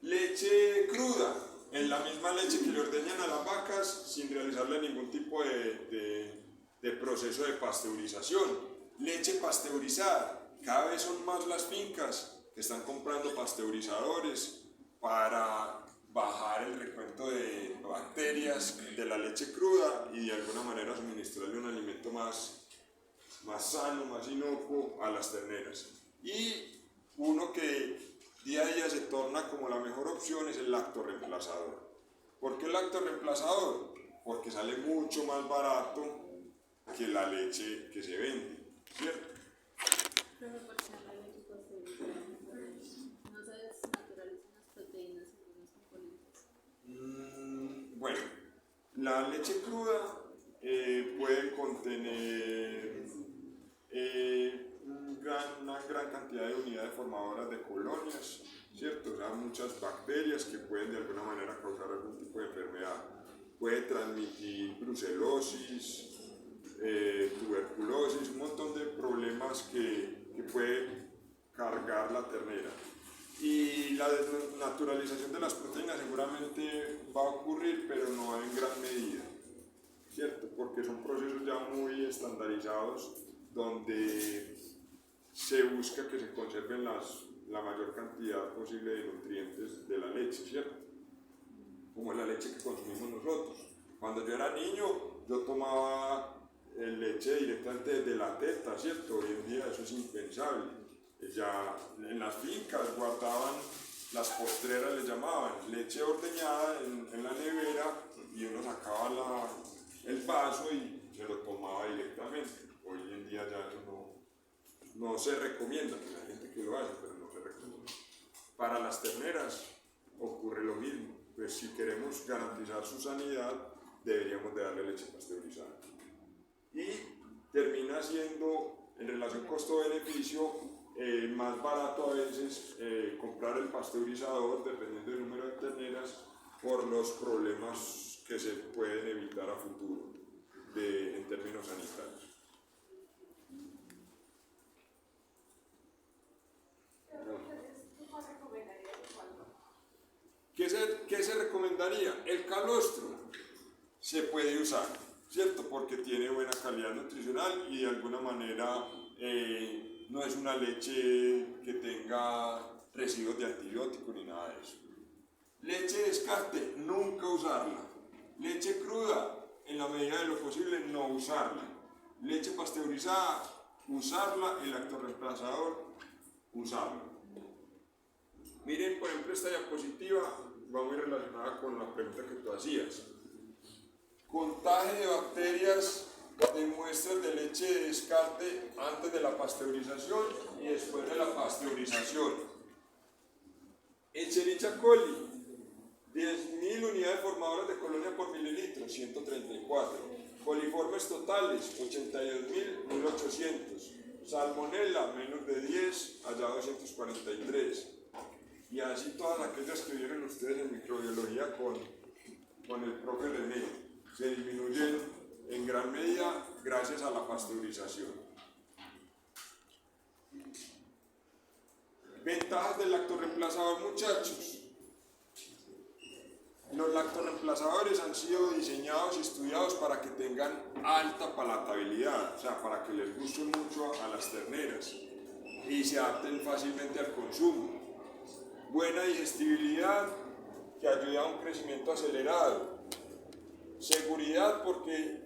leche cruda, en la misma leche que le ordeñan a las vacas sin realizarle ningún tipo de proceso de pasteurización. Leche pasteurizada, cada vez son más las fincas que están comprando pasteurizadores para bajar el recuento de bacterias de la leche cruda y de alguna manera suministrarle un alimento más sano, más inocuo a las terneras. Y uno que día a día se torna como la mejor opción es el lactorreemplazador. ¿Por qué el lactorreemplazador? Porque sale mucho más barato que la leche que se vende, ¿cierto? No se desnaturalizan las proteínas y algunos componentes. Bueno, la leche cruda puede contener una gran cantidad de unidades formadoras de colonias, ¿cierto? O sea, muchas bacterias que pueden de alguna manera causar algún tipo de enfermedad. Puede transmitir brucelosis, tuberculosis, un montón de problemas que puede cargar la ternera. Y la desnaturalización de las proteínas seguramente va a ocurrir, pero no en gran medida, ¿cierto? Porque son procesos ya muy estandarizados donde se busca que se conserven la mayor cantidad posible de nutrientes de la leche, ¿cierto? Como la leche que consumimos nosotros. Cuando yo era niño, yo tomaba leche directamente desde la teta, ¿cierto? Hoy en día eso es impensable. Ya en las fincas guardaban las postreras, le llamaban, leche ordeñada en la nevera y uno sacaba el vaso y se lo tomaba directamente. Hoy en día ya eso no se recomienda, hay gente que lo hace, pero no se recomienda. Para las terneras ocurre lo mismo, pues si queremos garantizar su sanidad deberíamos de darle leche pasteurizada. Y termina siendo, en relación costo-beneficio, más barato a veces comprar el pasteurizador dependiendo del número de terneras por los problemas que se pueden evitar a futuro en términos sanitarios. ¿Qué se recomendaría? El calostro se puede usar, ¿cierto? Porque tiene buena calidad nutricional y de alguna manera no es una leche que tenga residuos de antibióticos ni nada de eso. Leche de descarte, nunca usarla. Leche cruda, en la medida de lo posible, no usarla. Leche pasteurizada, usarla. El lactorreemplazador, usarlo. Miren, por ejemplo, esta diapositiva va muy relacionada con la pregunta que tú hacías. Contaje de bacterias de muestras de leche de descarte antes de la pasteurización y después de la pasteurización. Escherichia coli, 10.000 unidades formadoras de colonia por mililitro, 134. Coliformes totales, 82.000, 1.800. Salmonella, menos de 10, allá 243. Y así todas aquellas que vieron ustedes en microbiología con el profe René, se disminuyen en gran medida gracias a la pasteurización. Ventajas del lactorreemplazador, muchachos. Los lactorreemplazadores han sido diseñados y estudiados para que tengan alta palatabilidad, o sea, para que les guste mucho a las terneras. y se adapten fácilmente al consumo. Buena digestibilidad que ayuda a un crecimiento acelerado. Seguridad porque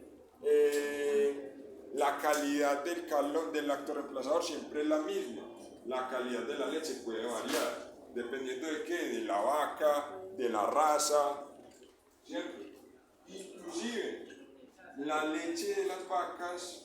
la calidad del lactorreemplazador siempre es la misma. La calidad de la leche puede variar, dependiendo de qué, de la vaca, de la raza, ¿cierto? Inclusive, la leche de las vacas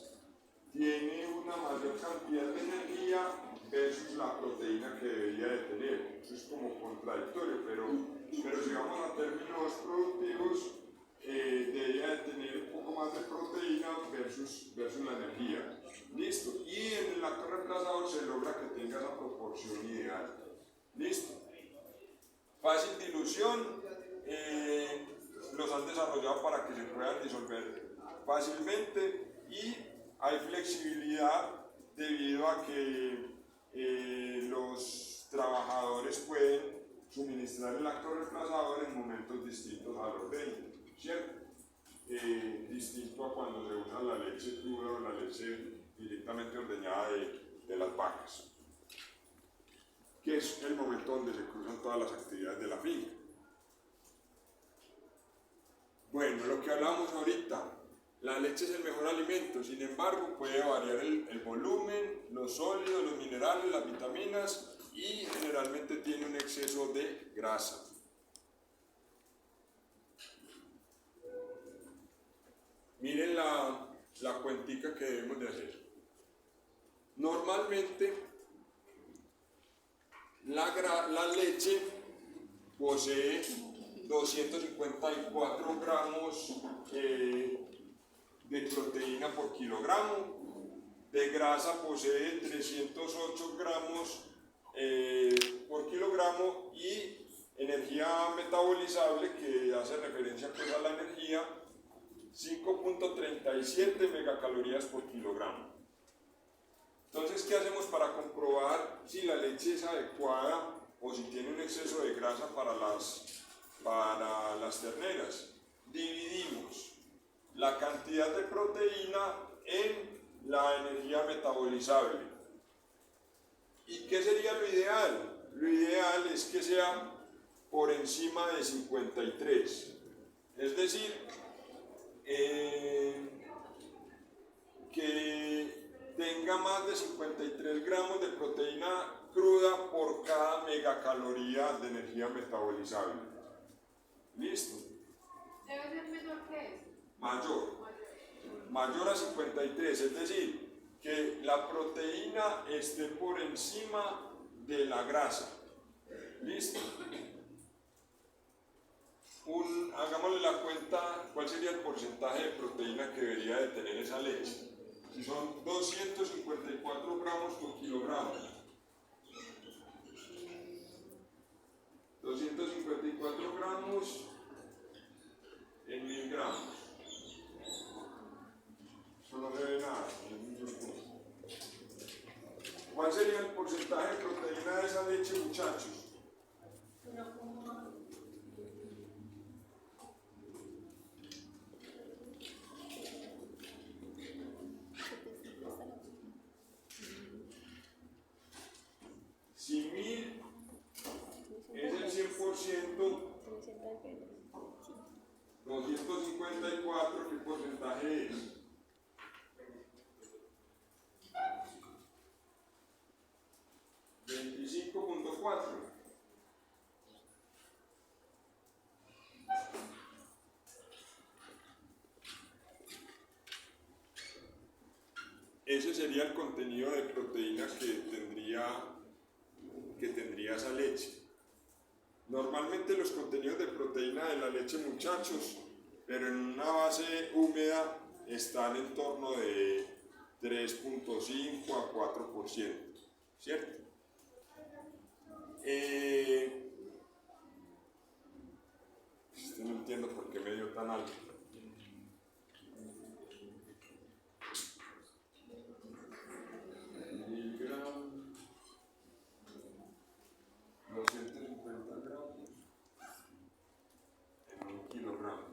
tiene una mayor cantidad de energía versus la proteína que debería de tener. Eso es como contradictorio, pero si vamos a términos productivos, debería de tener un poco más de proteína versus la energía. Listo. Y en el lactorreemplazador se logra que tenga esa proporción ideal. Listo. Fácil dilución. Los han desarrollado para que se puedan disolver fácilmente y hay flexibilidad debido a que los trabajadores pueden suministrar el lactorreemplazador en momentos distintos al orden, ¿cierto? Distinto a cuando se usa la leche cruda o la leche directamente ordeñada de las vacas, que es el momento donde se cruzan todas las actividades de la finca. Bueno, lo que hablamos ahorita, la leche es el mejor alimento, sin embargo puede variar el volumen, los sólidos, los minerales, las vitaminas y generalmente tiene un exceso de grasa. Miren la cuentica que debemos de hacer. Normalmente la leche posee 254 gramos de proteína por kilogramo, de grasa posee 308 gramos por kilogramo y energía metabolizable, que hace referencia pues a la energía, 5.37 megacalorías por kilogramo. Entonces, ¿qué hacemos para comprobar si la leche es adecuada o si tiene un exceso de grasa para las terneras? Dividimos la cantidad de proteína en la energía metabolizable. ¿Y qué sería lo ideal? Lo ideal es que sea por encima de 53, es decir, que tenga más de 53 gramos de proteína cruda por cada megacaloría de energía metabolizable. ¿Listo? Debe ser menor que eso. Mayor a 53, es decir, que la proteína esté por encima de la grasa. ¿Listo? Hagámosle la cuenta, ¿cuál sería el porcentaje de proteína que debería de tener esa leche? Si son 254 gramos por kilogramo, 254 gramos en 1000 gramos. Eso no se ve nada. ¿Cuál sería el porcentaje de proteína de esa leche, muchachos? Si 1000 es el 100%, 254, ¿qué porcentaje es? 25.4. Ese sería el contenido de proteína que tendría esa leche. Normalmente los contenidos de proteína de la leche, muchachos, pero en una base húmeda están en torno de 3.5 a 4%, ¿cierto? No entiendo por qué me dio tan alto. Miligramos, 250 gramos en 1 kilogramo.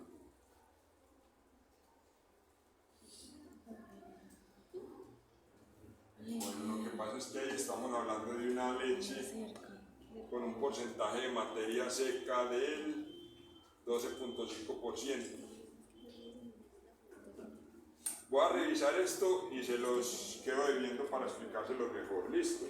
Bueno, lo que pasa es que ahí estamos hablando de una leche con un porcentaje de materia seca del 12.5%. Voy a revisar esto y se los quedo debiendo para explicárselo mejor. Listo.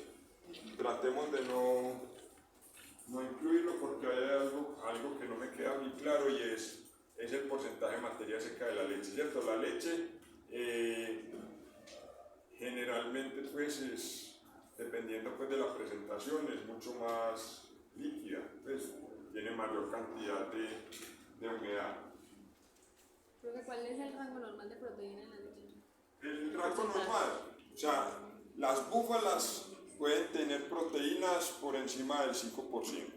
Tratemos de no incluirlo porque hay algo que no me queda muy claro y es el porcentaje de materia seca de la leche, ¿cierto? La leche generalmente pues dependiendo pues de la presentación es mucho más líquida, pues tiene mayor cantidad de humedad. Profe, ¿cuál es el rango normal de proteína en la leche? El rango normal, o sea, las búfalas pueden tener proteínas por encima del 5%,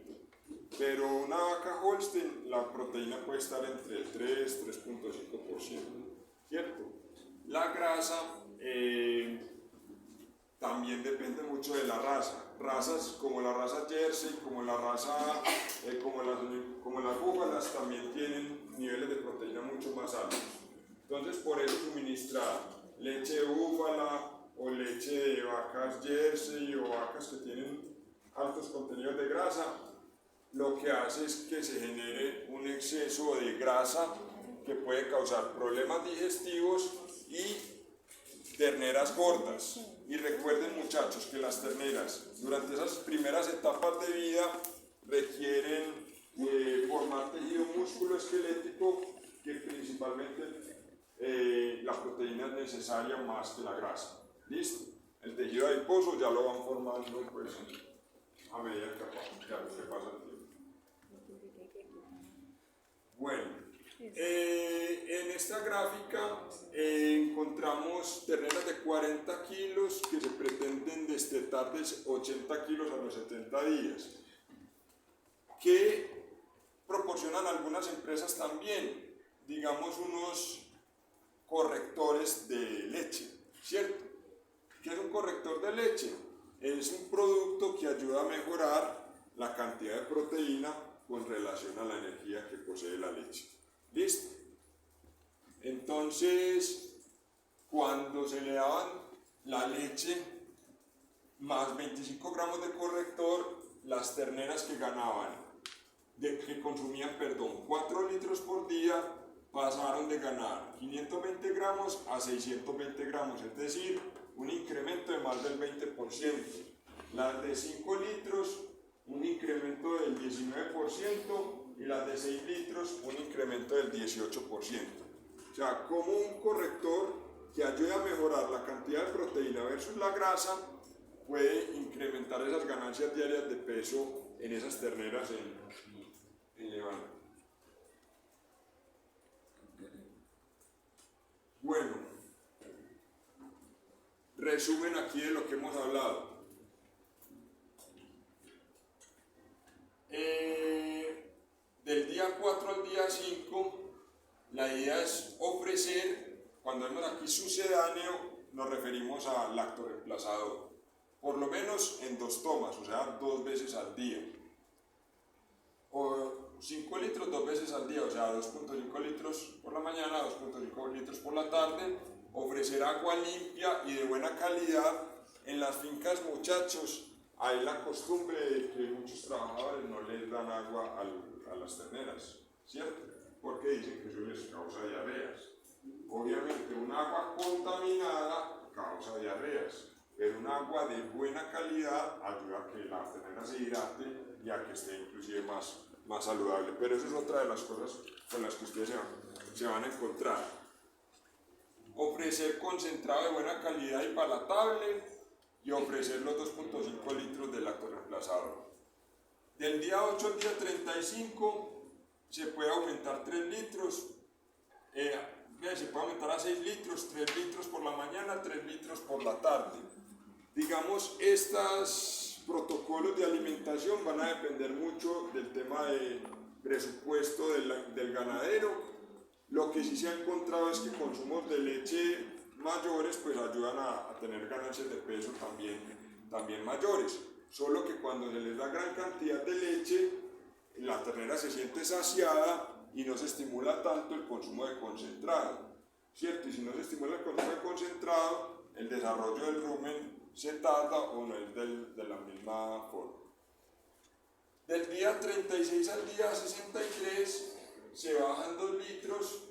pero una vaca Holstein, la proteína puede estar entre el 3.5%, ¿cierto? La grasa también depende mucho de la raza. Razas como la raza Jersey, como la raza, como las búfalas también tienen niveles de proteína mucho más altos. Entonces, por eso suministrar leche de búfala o leche de vacas Jersey o vacas que tienen altos contenidos de grasa, lo que hace es que se genere un exceso de grasa que puede causar problemas digestivos y terneras gordas. Y recuerden, muchachos, que las terneras durante esas primeras etapas de vida requieren formar tejido musculoesquelético, que principalmente la proteína es necesaria más que la grasa. ¿Listo? El tejido adiposo ya lo van formando pues, a medida que pasa el tiempo. Bueno, en esta gráfica encontramos terneras de 40 kilos que se pretenden destetar de 80 kilos a los 70 días, que proporcionan algunas empresas también, digamos, unos correctores de leche, ¿cierto? ¿Qué es un corrector de leche? Es un producto que ayuda a mejorar la cantidad de proteína con relación a la energía que posee la leche. ¿Listo? Entonces, cuando se le daban la leche más 25 gramos de corrector, las terneras que consumían 4 litros por día, pasaron de ganar 520 gramos a 620 gramos, es decir, un incremento de más del 20%. Las de 5 litros, un incremento del 19%, y las de 6 litros, un incremento del 18%. O sea, como un corrector que ayuda a mejorar la cantidad de proteína versus la grasa, puede incrementar esas ganancias diarias de peso en esas terneras en levante. Bueno, resumen aquí de lo que hemos hablado. Del día 4 al día 5, la idea es ofrecer, cuando vemos aquí sucedáneo, nos referimos al lactoreemplazador, por lo menos en 2 tomas, o sea, 2 veces al día. O 5 litros 2 veces al día, o sea, 2.5 litros por la mañana, 2.5 litros por la tarde. Ofrecer agua limpia y de buena calidad. En las fincas, muchachos, hay la costumbre de que muchos trabajadores no les dan agua a las terneras, ¿cierto? Porque dicen que eso les causa diarreas. Obviamente, un agua contaminada causa diarreas, pero un agua de buena calidad ayuda a que la ternera se hidrate y a que esté inclusive más saludable. Pero eso es otra de las cosas con las que ustedes se van a encontrar. Ofrecer concentrado de buena calidad y palatable, y ofrecer los 2.5 litros de lactoreemplazador. Del día 8 al día 35 se puede aumentar 3 litros, se puede aumentar a 6 litros, 3 litros por la mañana, 3 litros por la tarde. Digamos, estos protocolos de alimentación van a depender mucho del tema de presupuesto del ganadero. Lo que sí se ha encontrado es que consumos de leche mayores pues ayudan a tener ganancias de peso también mayores. Solo que cuando se les da gran cantidad de leche, la ternera se siente saciada y no se estimula tanto el consumo de concentrado, ¿cierto? Y si no se estimula el consumo de concentrado, el desarrollo del rumen se tarda o no es de la misma forma. Del día 36 al día 63 se bajan 2 litros,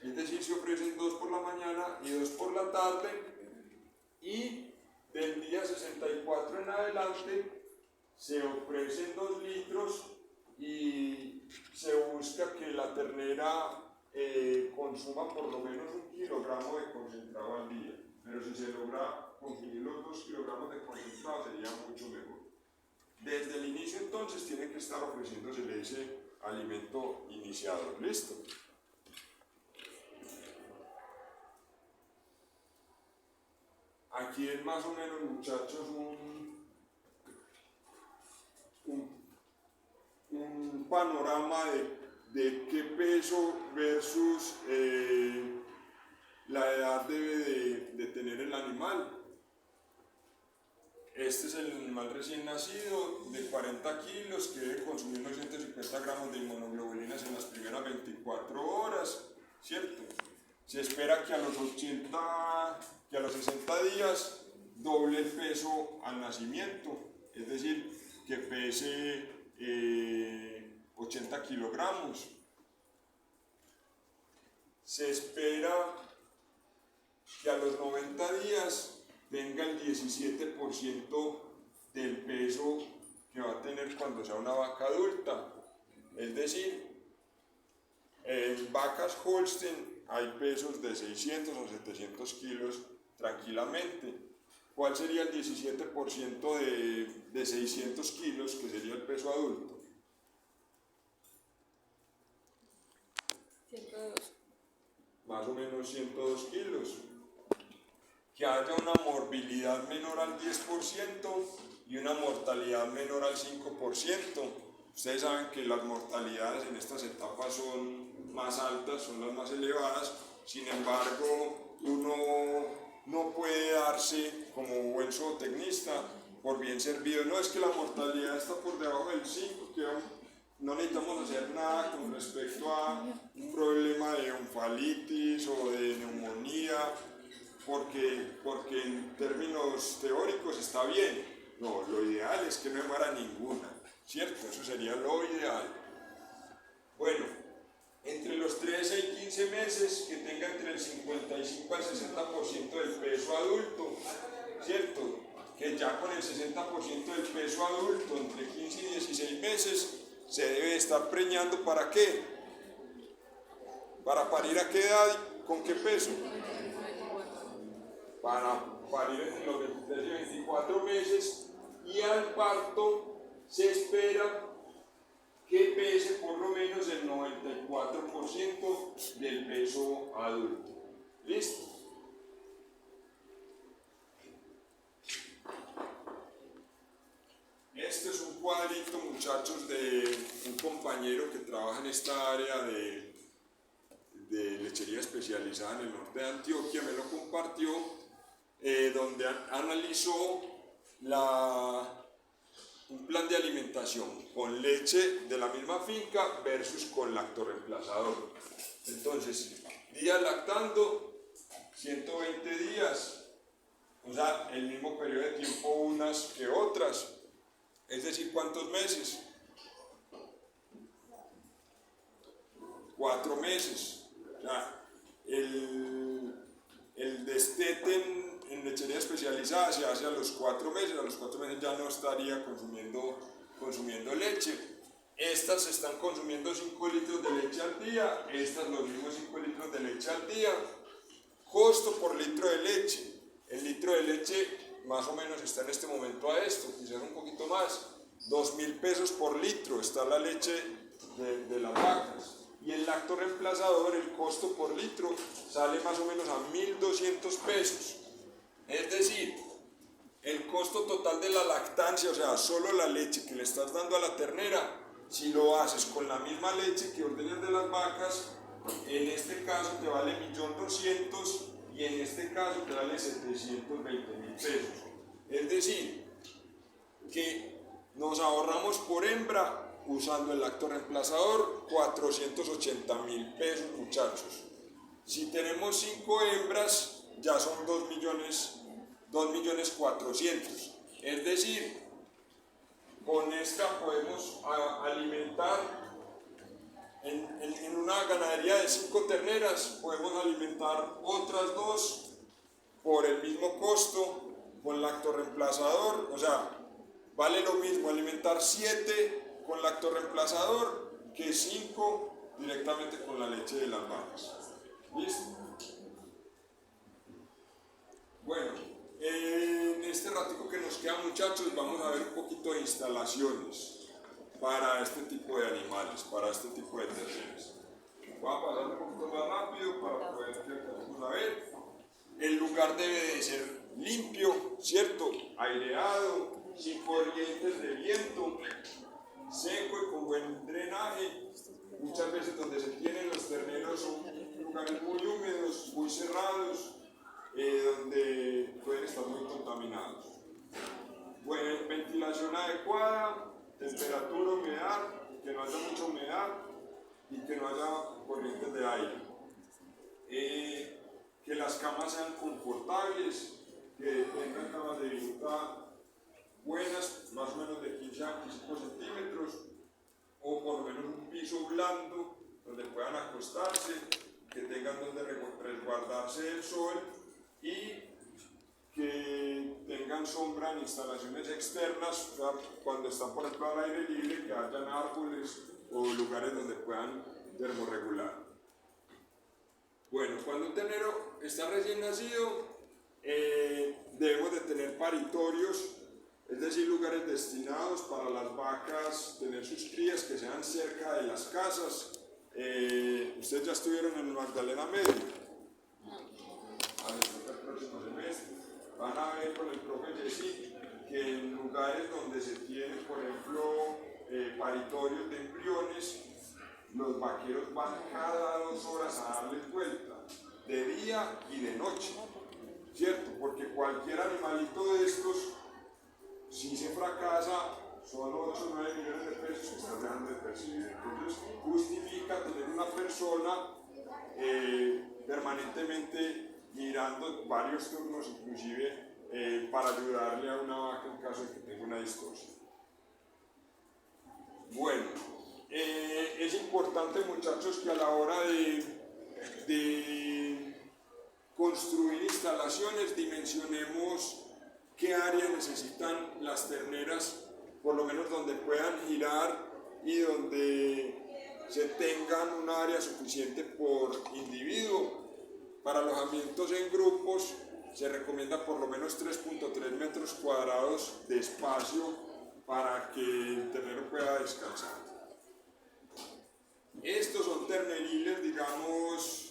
es decir, se ofrecen 2 por la mañana y 2 por la tarde, y del día 64 en adelante se ofrecen 2 litros y se busca que la ternera consuma por lo menos 1 kilogramo de concentrado al día, pero si se logra consumir los 2 kilogramos de concentrado sería mucho mejor. Desde el inicio entonces tiene que estar ofreciéndose ese alimento iniciador. ¿Listo? Aquí es más o menos, muchachos, un panorama de qué peso versus la edad debe de tener el animal. Este es el animal recién nacido de 40 kilos que debe consumir unos 150 gramos de inmunoglobulinas en las primeras 24 horas, ¿cierto? Se espera que a los 60 días doble el peso al nacimiento, es decir, que pese 80 kilogramos. Se espera que a los 90 días tenga el 17% del peso que va a tener cuando sea una vaca adulta. Es decir, en vacas Holstein hay pesos de 600 o 700 kilos tranquilamente. ¿Cuál sería el 17% de 600 kilos, que sería el peso adulto? 102. Más o menos 102 kilos. Que haya una morbilidad menor al 10% y una mortalidad menor al 5%. Ustedes saben que las mortalidades en estas etapas son más altas, son las más elevadas. Sin embargo, uno no puede darse como buen zootecnista por bien servido. No es que la mortalidad está por debajo del 5, que no necesitamos hacer nada con respecto a un problema de onkalitis o de neumonía, porque en términos teóricos está bien. No, lo ideal es que no muera ninguna, ¿cierto? Eso sería lo ideal. Bueno, entre los 13 y 15 meses que tenga entre el 55 al 60% del peso adulto, ¿cierto? Que ya con el 60% del peso adulto, entre 15 y 16 meses, se debe estar preñando. ¿Para qué? ¿Para parir a qué edad y con qué peso? Para parir entre los 23 y 24 meses, y al parto se espera que pese por lo menos el 94% del peso adulto. ¿Listo? Este es un cuadrito, muchachos, de un compañero que trabaja en esta área de lechería especializada en el norte de Antioquia. Me lo compartió, donde analizó un plan de alimentación con leche de la misma finca versus con lactorreemplazador. Entonces, días lactando, 120 días, o sea, el mismo periodo de tiempo unas que otras. Es decir, ¿cuántos meses? 4 meses. O sea, el destete en lechería especializada se hace a los 4 meses. A los 4 meses ya no estaría consumiendo leche. Estas están consumiendo 5 litros de leche al día. Estas los mismos 5 litros de leche al día. Costo por litro de leche. El litro de leche más o menos está en este momento a esto, quizás un poquito más. 2.000 pesos por litro está la leche de las vacas. Y el lactorreemplazador, el costo por litro sale más o menos a 1.200 pesos. Es decir, el costo total de la lactancia, o sea, solo la leche que le estás dando a la ternera, si lo haces con la misma leche que ordeñas de las vacas, en este caso te vale 1.200.000 y en este caso te vale 720.000 pesos. Es decir, que nos ahorramos por hembra, usando el lactorreemplazador, 480.000 pesos, muchachos. Si tenemos 5 hembras, ya son 2.400.000. Es decir, con esta podemos alimentar, en una ganadería de 5 terneras, podemos alimentar otras 2 por el mismo costo con lactorreemplazador. O sea, vale lo mismo alimentar 7 con lactorreemplazador que 5 directamente con la leche de las vacas. ¿Listo? Bueno, en este ratico que nos queda, muchachos, vamos a ver un poquito de instalaciones para este tipo de animales, para este tipo de terneras. Voy a pasar un poquito más rápido para poder que alcancemos a ver. El lugar debe de ser limpio, ¿cierto? Aireado, sin corrientes de viento, seco y con buen drenaje. Muchas veces donde se tienen los terneros son lugares muy húmedos, muy cerrados, donde pueden estar muy contaminados. Buena ventilación adecuada, temperatura, humedad, que no haya mucha humedad y que no haya corrientes de aire. Que las camas sean confortables, que tengan camas de viruta buenas, más o menos de 15 a 25 centímetros, o por lo menos un piso blando donde puedan acostarse, que tengan donde resguardarse del sol y que tengan sombra en instalaciones externas, o sea, cuando están por ejemplo al aire libre, que hayan árboles o lugares donde puedan termorregular. Bueno, cuando un ternero está recién nacido, debemos de tener paritorios, es decir, lugares destinados para las vacas, tener sus crías que sean cerca de las casas. Ustedes ya estuvieron en Magdalena Medio. El próximo semestre van a ver con el profe Jessy que en lugares donde se tienen, por ejemplo, paritorios de embriones, los vaqueros van cada 2 horas a darles vuelta, de día y de noche, ¿cierto? Porque cualquier animalito de estos, si se fracasa, son 8 o 9 millones de pesos que están dejando de percibir. Entonces, justifica tener una persona permanentemente mirando varios turnos, inclusive para ayudarle a una vaca en caso de que tenga una distorsión. Bueno, es importante, muchachos, que a la hora de construir instalaciones dimensionemos qué área necesitan las terneras, por lo menos donde puedan girar y donde se tengan un área suficiente por individuo. Para alojamientos en grupos se recomienda por lo menos 3.3 metros cuadrados de espacio para que el ternero pueda descansar. Estos son terneriles, digamos,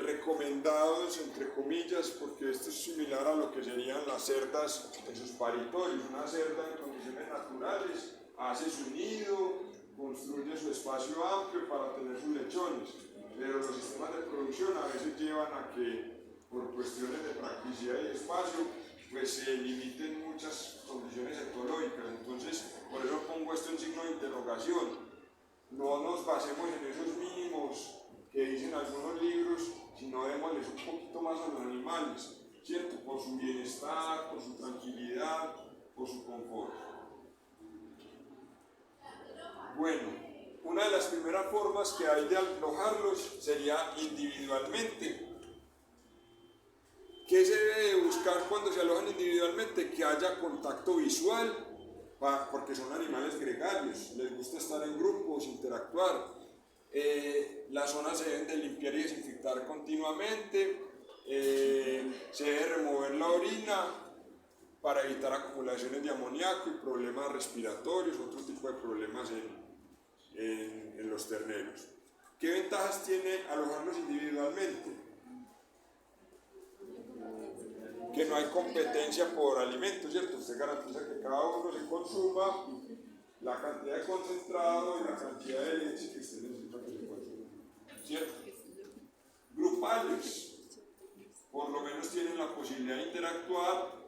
recomendados, entre comillas, porque esto es similar a lo que serían las cerdas en sus paritorios. Una cerda en condiciones naturales hace su nido, construye su espacio amplio para tener sus lechones, pero los sistemas de producción a veces llevan a que, por cuestiones de practicidad y espacio, pues se limiten muchas condiciones ecológicas. Entonces, por eso pongo esto en signo de interrogación. No nos basemos en esos mínimos que dicen algunos libros, sino démosles un poquito más a los animales, ¿cierto? Por su bienestar, por su tranquilidad, por su confort. Bueno, una de las primeras formas que hay de alojarlos sería individualmente. ¿Qué se debe de buscar cuando se alojan individualmente? Que haya contacto visual, porque son animales gregarios, les gusta estar en grupos, interactuar. Las zonas se deben de limpiar y desinfectar continuamente, se debe remover la orina para evitar acumulaciones de amoníaco y problemas respiratorios, otro tipo de problemas en los terneros. ¿Qué ventajas tiene alojarlos individualmente? Que no hay competencia por alimentos, ¿cierto? Usted garantiza que cada uno se consuma la cantidad de concentrado y la cantidad de leche que usted necesita que se consuma, ¿cierto? Grupales, por lo menos tienen la posibilidad de interactuar,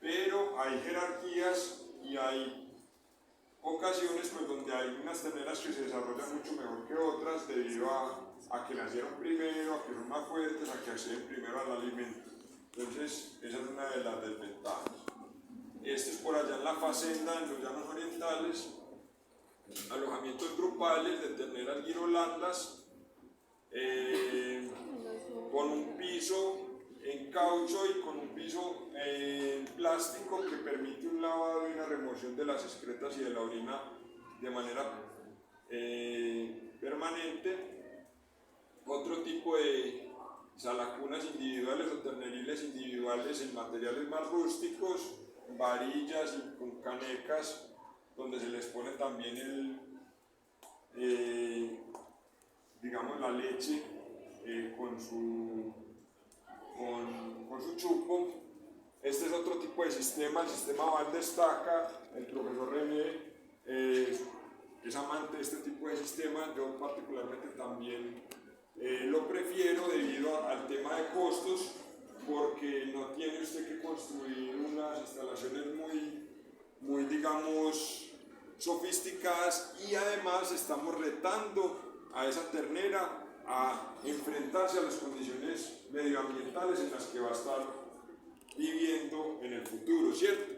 pero hay jerarquías y hay ocasiones pues, donde hay unas terneras que se desarrollan mucho mejor que otras debido a a que nacieron primero, a que son más fuertes, a que acceden primero al alimento. Entonces, esa es una de las desventajas. Este es por allá en la Facenda, en los Llanos Orientales, alojamientos grupales de terneras guirolandas, con un piso en caucho y con un piso en plástico que permite un lavado y una remoción de las excretas y de la orina de manera permanente. Otro tipo de salacunas individuales o terneriles individuales en materiales más rústicos, varillas y con canecas, donde se les pone también digamos la leche con su chupo. Este es otro tipo de sistema, el sistema Val-d'Estaca. El profesor René es amante de este tipo de sistema. Yo particularmente también lo prefiero debido al tema de costos, porque no tiene usted que construir unas instalaciones muy digamos, sofisticadas, y además estamos retando a esa ternera a enfrentarse a las condiciones medioambientales en las que va a estar viviendo en el futuro, ¿cierto?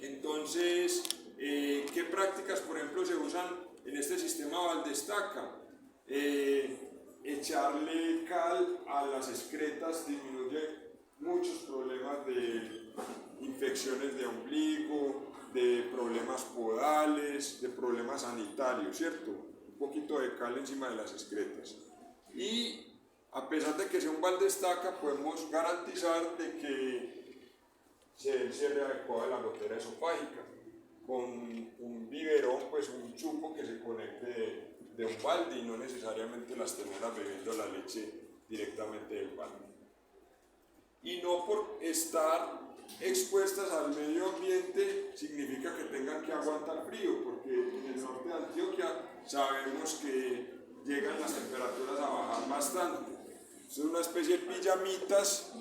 Entonces, ¿qué prácticas, por ejemplo, se usan en este sistema Val-d'Estaca? Echarle cal a las excretas disminuye muchos problemas de infecciones de ombligo, de problemas podales, de problemas sanitarios, ¿cierto? Un poquito de cal encima de las excretas. Y a pesar de que sea un Val-d'Estaca, podemos garantizar de que se cierre adecuado la gotera esofágica con un biberón, pues un chupo que se conecte de un balde y no necesariamente las terneras bebiendo la leche directamente del balde. Y no por estar expuestas al medio ambiente significa que tengan que aguantar frío, porque en el norte de Antioquia sabemos que llegan las temperaturas a bajar bastante. Es una especie de pijamitas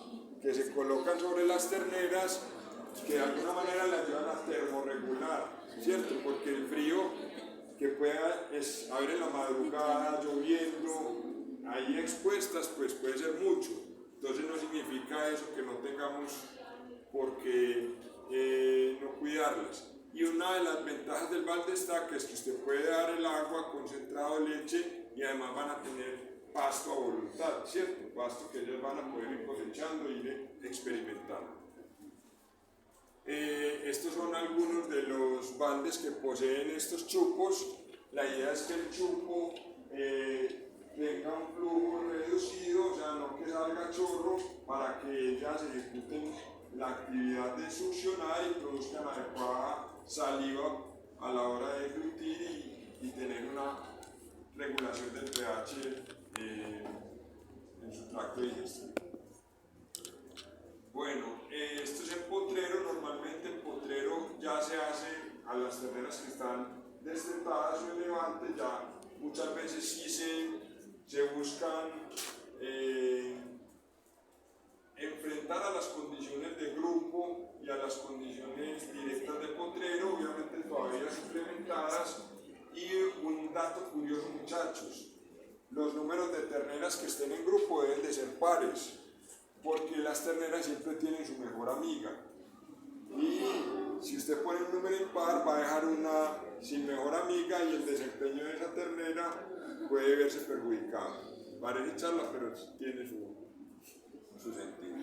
que se colocan sobre las terneras, que de alguna manera las ayudan a termorregular, ¿cierto? Porque el frío que pueda haber en la madrugada, lloviendo, ahí expuestas, pues puede ser mucho. Entonces no significa eso que no tengamos por qué no cuidarlas. Y una de las ventajas del Val-d'Estaca es que usted puede dar el agua, concentrado de leche, y además van a tener pasto a voluntad, ¿cierto? Pasto que ellos van a poder ir cosechando y ir experimentando. Estos son algunos de los baldes que poseen estos chupos. La idea es que el chupo tenga un flujo reducido, o sea, no que salga chorro, para que ellas ejecuten la actividad de succionar y produzcan adecuada saliva a la hora de deglutir y tener una regulación del pH en su tracto digestivo. Bueno, esto es en potrero. Normalmente el potrero ya se hace a las terneras que están destetadas o en levante. Ya muchas veces sí se buscan enfrentar a las condiciones de grupo y a las condiciones directas de potrero, obviamente todavía suplementadas. Y un dato curioso, muchachos: los números de terneras que estén en grupo deben de ser pares, porque las terneras siempre tienen su mejor amiga, y si usted pone un número impar va a dejar una sin mejor amiga y el desempeño de esa ternera puede verse perjudicado. Parece charla, pero tiene su sentido.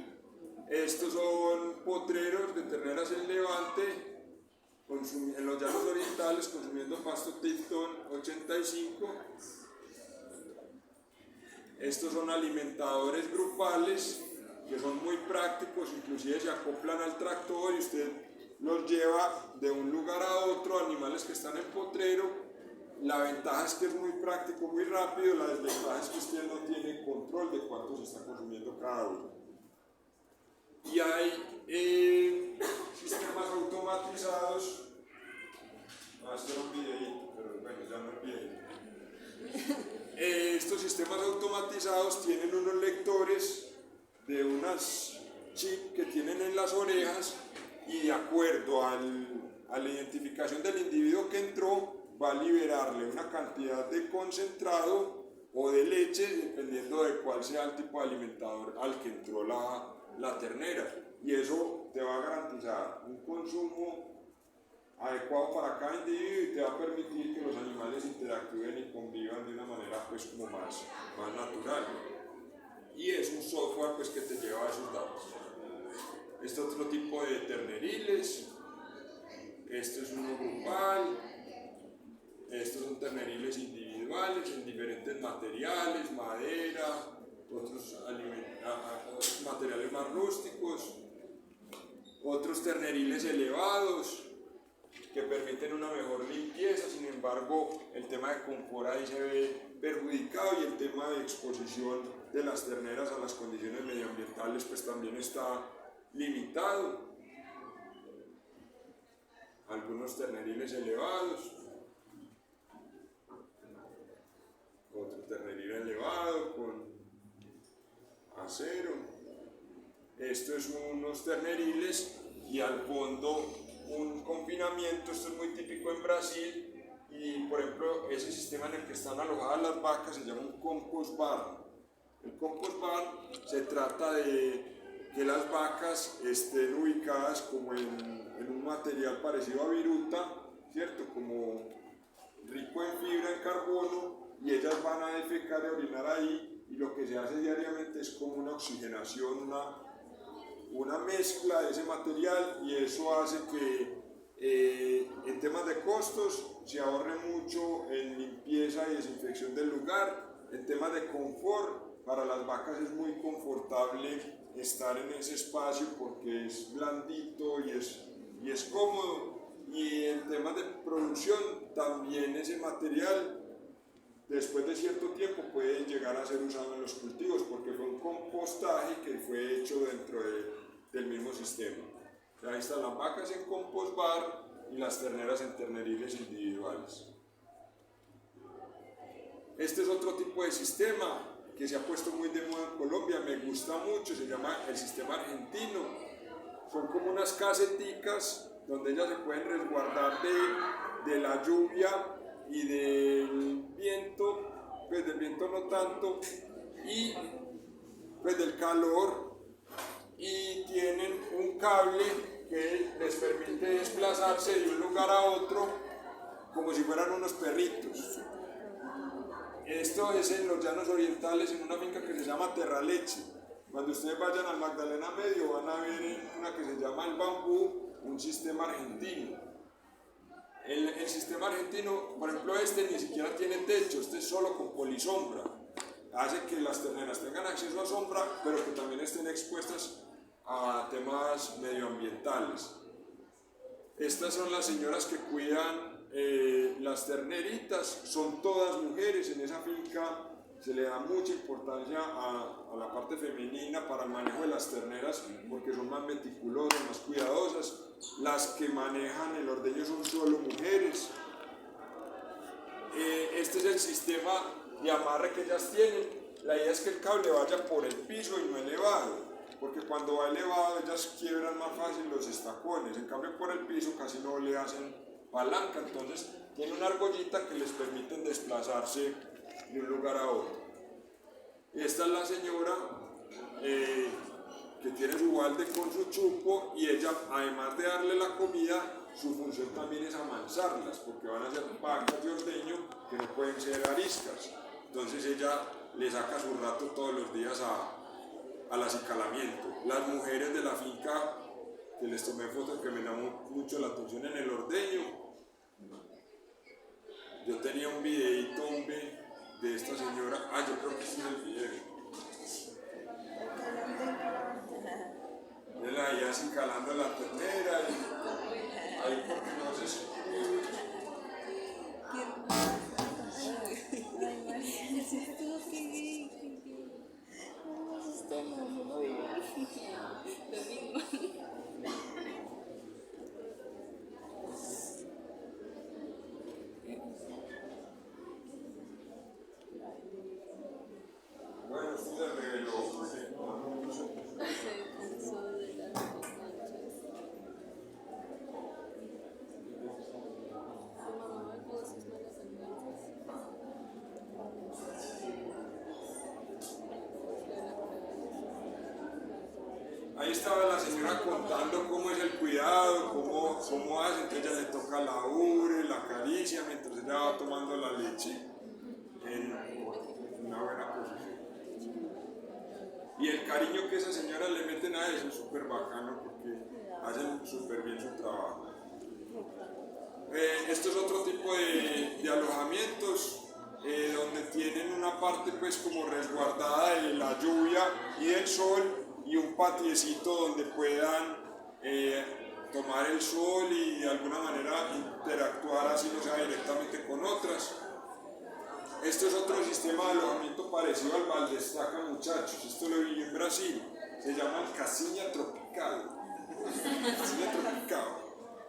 Estos son potreros de terneras en levante, en los Llanos Orientales, consumiendo pasto Tipton 85. Estos son alimentadores grupales que son muy prácticos, inclusive se acoplan al tractor y usted los lleva de un lugar a otro, animales que están en potrero. La ventaja es que es muy práctico, muy rápido. La desventaja es que usted no tiene control de cuánto se está consumiendo cada uno. Y hay sistemas automatizados. Esto era un videíto, pero bueno, ya no es videíto. Estos sistemas automatizados tienen unos lectores de unas chips que tienen en las orejas, y de acuerdo a la identificación del individuo que entró, va a liberarle una cantidad de concentrado o de leche, dependiendo de cuál sea el tipo de alimentador al que entró la ternera. Y eso te va a garantizar un consumo adecuado para cada individuo y te va a permitir que los animales interactúen y convivan de una manera pues como más natural. Y es un software pues que te lleva a esos datos. Este otro tipo de terneriles, este es uno grupal, estos son terneriles individuales en diferentes materiales, madera, otros materiales más rústicos, otros terneriles elevados que permiten una mejor limpieza. Sin embargo, el tema de confort ahí se ve perjudicado y el tema de exposición de las terneras a las condiciones medioambientales pues también está limitado. Algunos terneriles elevados, otro terneril elevado con acero. Estos son unos terneriles y al fondo un confinamiento. Esto es muy típico en Brasil y por ejemplo ese sistema en el que están alojadas las vacas se llama un compost barn. El compost barn se trata de que las vacas estén ubicadas como en un material parecido a viruta, ¿cierto? Como rico en fibra, en carbono, y ellas van a defecar y orinar ahí, y lo que se hace diariamente es como una oxigenación, una mezcla de ese material, y eso hace que en temas de costos se ahorre mucho en limpieza y desinfección del lugar. En temas de confort, para las vacas es muy confortable estar en ese espacio porque es blandito y es cómodo. Y en temas de producción también ese material después de cierto tiempo puede llegar a ser usado en los cultivos porque fue un compostaje que fue hecho dentro del mismo sistema. O sea, ahí están las vacas en compost bar y las terneras en terneriles individuales. Este es otro tipo de sistema que se ha puesto muy de moda en Colombia, me gusta mucho, se llama el sistema argentino. Son como unas caseticas donde ellas se pueden resguardar de la lluvia y del viento, pues del viento no tanto, y pues del calor, y tienen un cable que les permite desplazarse de un lugar a otro como si fueran unos perritos. Esto es en los llanos orientales, en una finca que se llama Terraleche. Cuando ustedes vayan al Magdalena Medio van a ver en una que se llama El Bambú un sistema argentino. El sistema argentino, por ejemplo, este ni siquiera tiene techo, este es solo con polisombra. Hace que las terneras tengan acceso a sombra, pero que también estén expuestas a temas medioambientales. Estas son las señoras que cuidan las terneritas, son todas mujeres. En esa finca se le da mucha importancia a la parte femenina para el manejo de las terneras porque son más meticulosas, más cuidadosas. Las que manejan el ordeño son solo mujeres. Este es el sistema de amarre que ellas tienen. La idea es que el cable vaya por el piso y no elevado, porque cuando va elevado ellas quiebran más fácil los estacones. En cambio por el piso casi no le hacen palanca, entonces tiene una argollita que les permite desplazarse de un lugar a otro. Esta es la señora que tiene su balde con su chupo, y ella, además de darle la comida, su función también es amansarlas, porque van a ser vacas de ordeño que no pueden ser ariscas. Entonces ella le saca su rato todos los días al acicalamiento. Las mujeres de la finca, que les tomé fotos que me llamó mucho la atención en el ordeño. Yo tenía un videito, de esta señora. Yo creo que sí es el video. Él ahí acicalando la ternera y ahí porque no se Bueno, esto se reveló. ahí estaba la señora contando cómo es el cuidado, cómo hace, entonces ella le toca la ubre, la acaricia, mientras ella va tomando la leche en una buena posición. Y el cariño que esa señora le meten a eso es súper bacano porque hacen súper bien su trabajo. Esto es otro tipo de alojamientos donde tienen una parte pues como resguardada de la lluvia y del sol y un patiecito donde puedan tomar el sol y de alguna manera interactuar así no sea directamente con otras. Esto es otro sistema de alojamiento parecido al Valdestaca, muchachos. Esto lo vi en Brasil. Se llama Casinha Tropical. Casinha Tropical.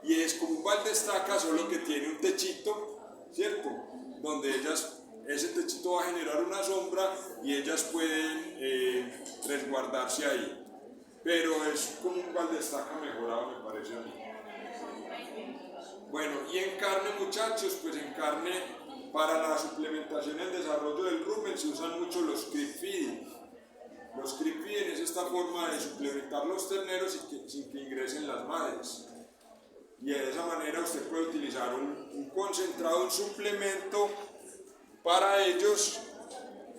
Y es como un Valdestaca, solo que tiene un techito, ¿cierto? Donde ese techito va a generar una sombra y ellas pueden resguardarse ahí. Pero es como un Valdestaca mejorado, me parece a mí. Bueno, y en carne, muchachos, pues en carne, para la suplementación y el desarrollo del rumen se usan mucho los creep feeding. Los creep feeding es esta forma de suplementar los terneros sin que ingresen las madres. Y de esa manera usted puede utilizar un concentrado, un suplemento para ellos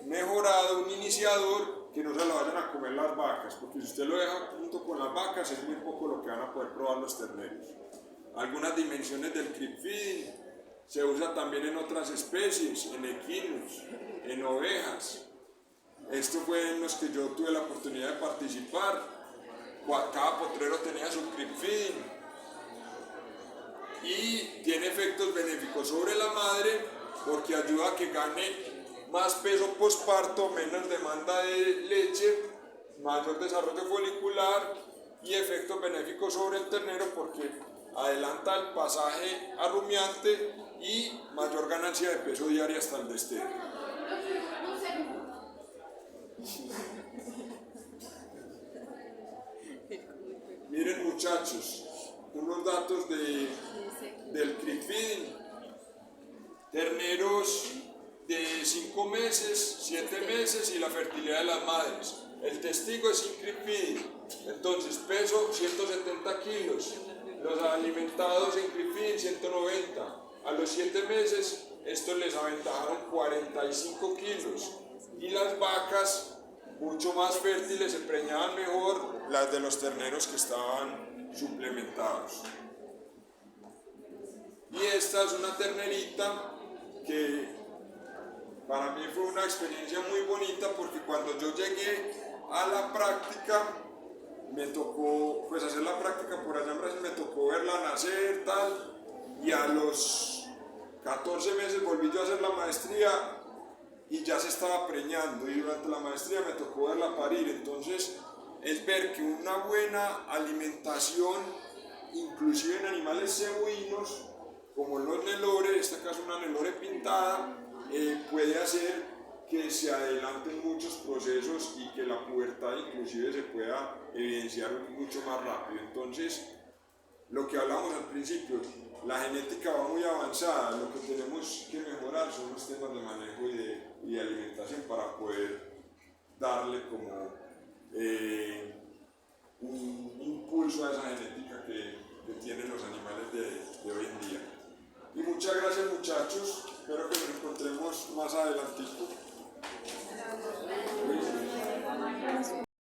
mejorado, un iniciador que no se lo vayan a comer las vacas, porque si usted lo deja junto con las vacas es muy poco lo que van a poder probar los terneros. Algunas dimensiones del creep feeding se usa también en otras especies, en equinos, en ovejas. Esto fue en los que yo tuve la oportunidad de participar. Cada potrero tenía su creep feeding y tiene efectos benéficos sobre la madre porque ayuda a que gane más peso posparto, menos demanda de leche, mayor desarrollo folicular y efectos benéficos sobre el ternero porque adelanta el pasaje a rumiante y mayor ganancia de peso diaria hasta el destete. Miren, muchachos, unos datos del creep feeding. Terneros de 5 meses, 7 meses y la fertilidad de las madres. El testigo es sin creep feeding, entonces peso 170 kilos. Los alimentados en creep feeding 190. A los 7 meses estos les aventajaron 45 kilos. Y las vacas mucho más fértiles se preñaban mejor las de los terneros que estaban suplementados. Y esta es una ternerita que para mí fue una experiencia muy bonita porque cuando yo llegué a la práctica me tocó pues hacer la práctica por allá en Brasil, me tocó verla nacer tal y a los 14 meses volví yo a hacer la maestría y ya se estaba preñando y durante la maestría me tocó verla parir. Entonces es ver que una buena alimentación inclusive en animales cebuinos como los nelores, en este caso una nelore pintada, puede hacer que se adelanten muchos procesos y que la pubertad inclusive se pueda evidenciar mucho más rápido. Entonces, lo que hablamos al principio, la genética va muy avanzada, lo que tenemos que mejorar son los temas de manejo y de alimentación para poder darle como un impulso a esa genética que tienen los animales de hoy en día. Y muchas gracias, muchachos, espero que nos encontremos más adelantito.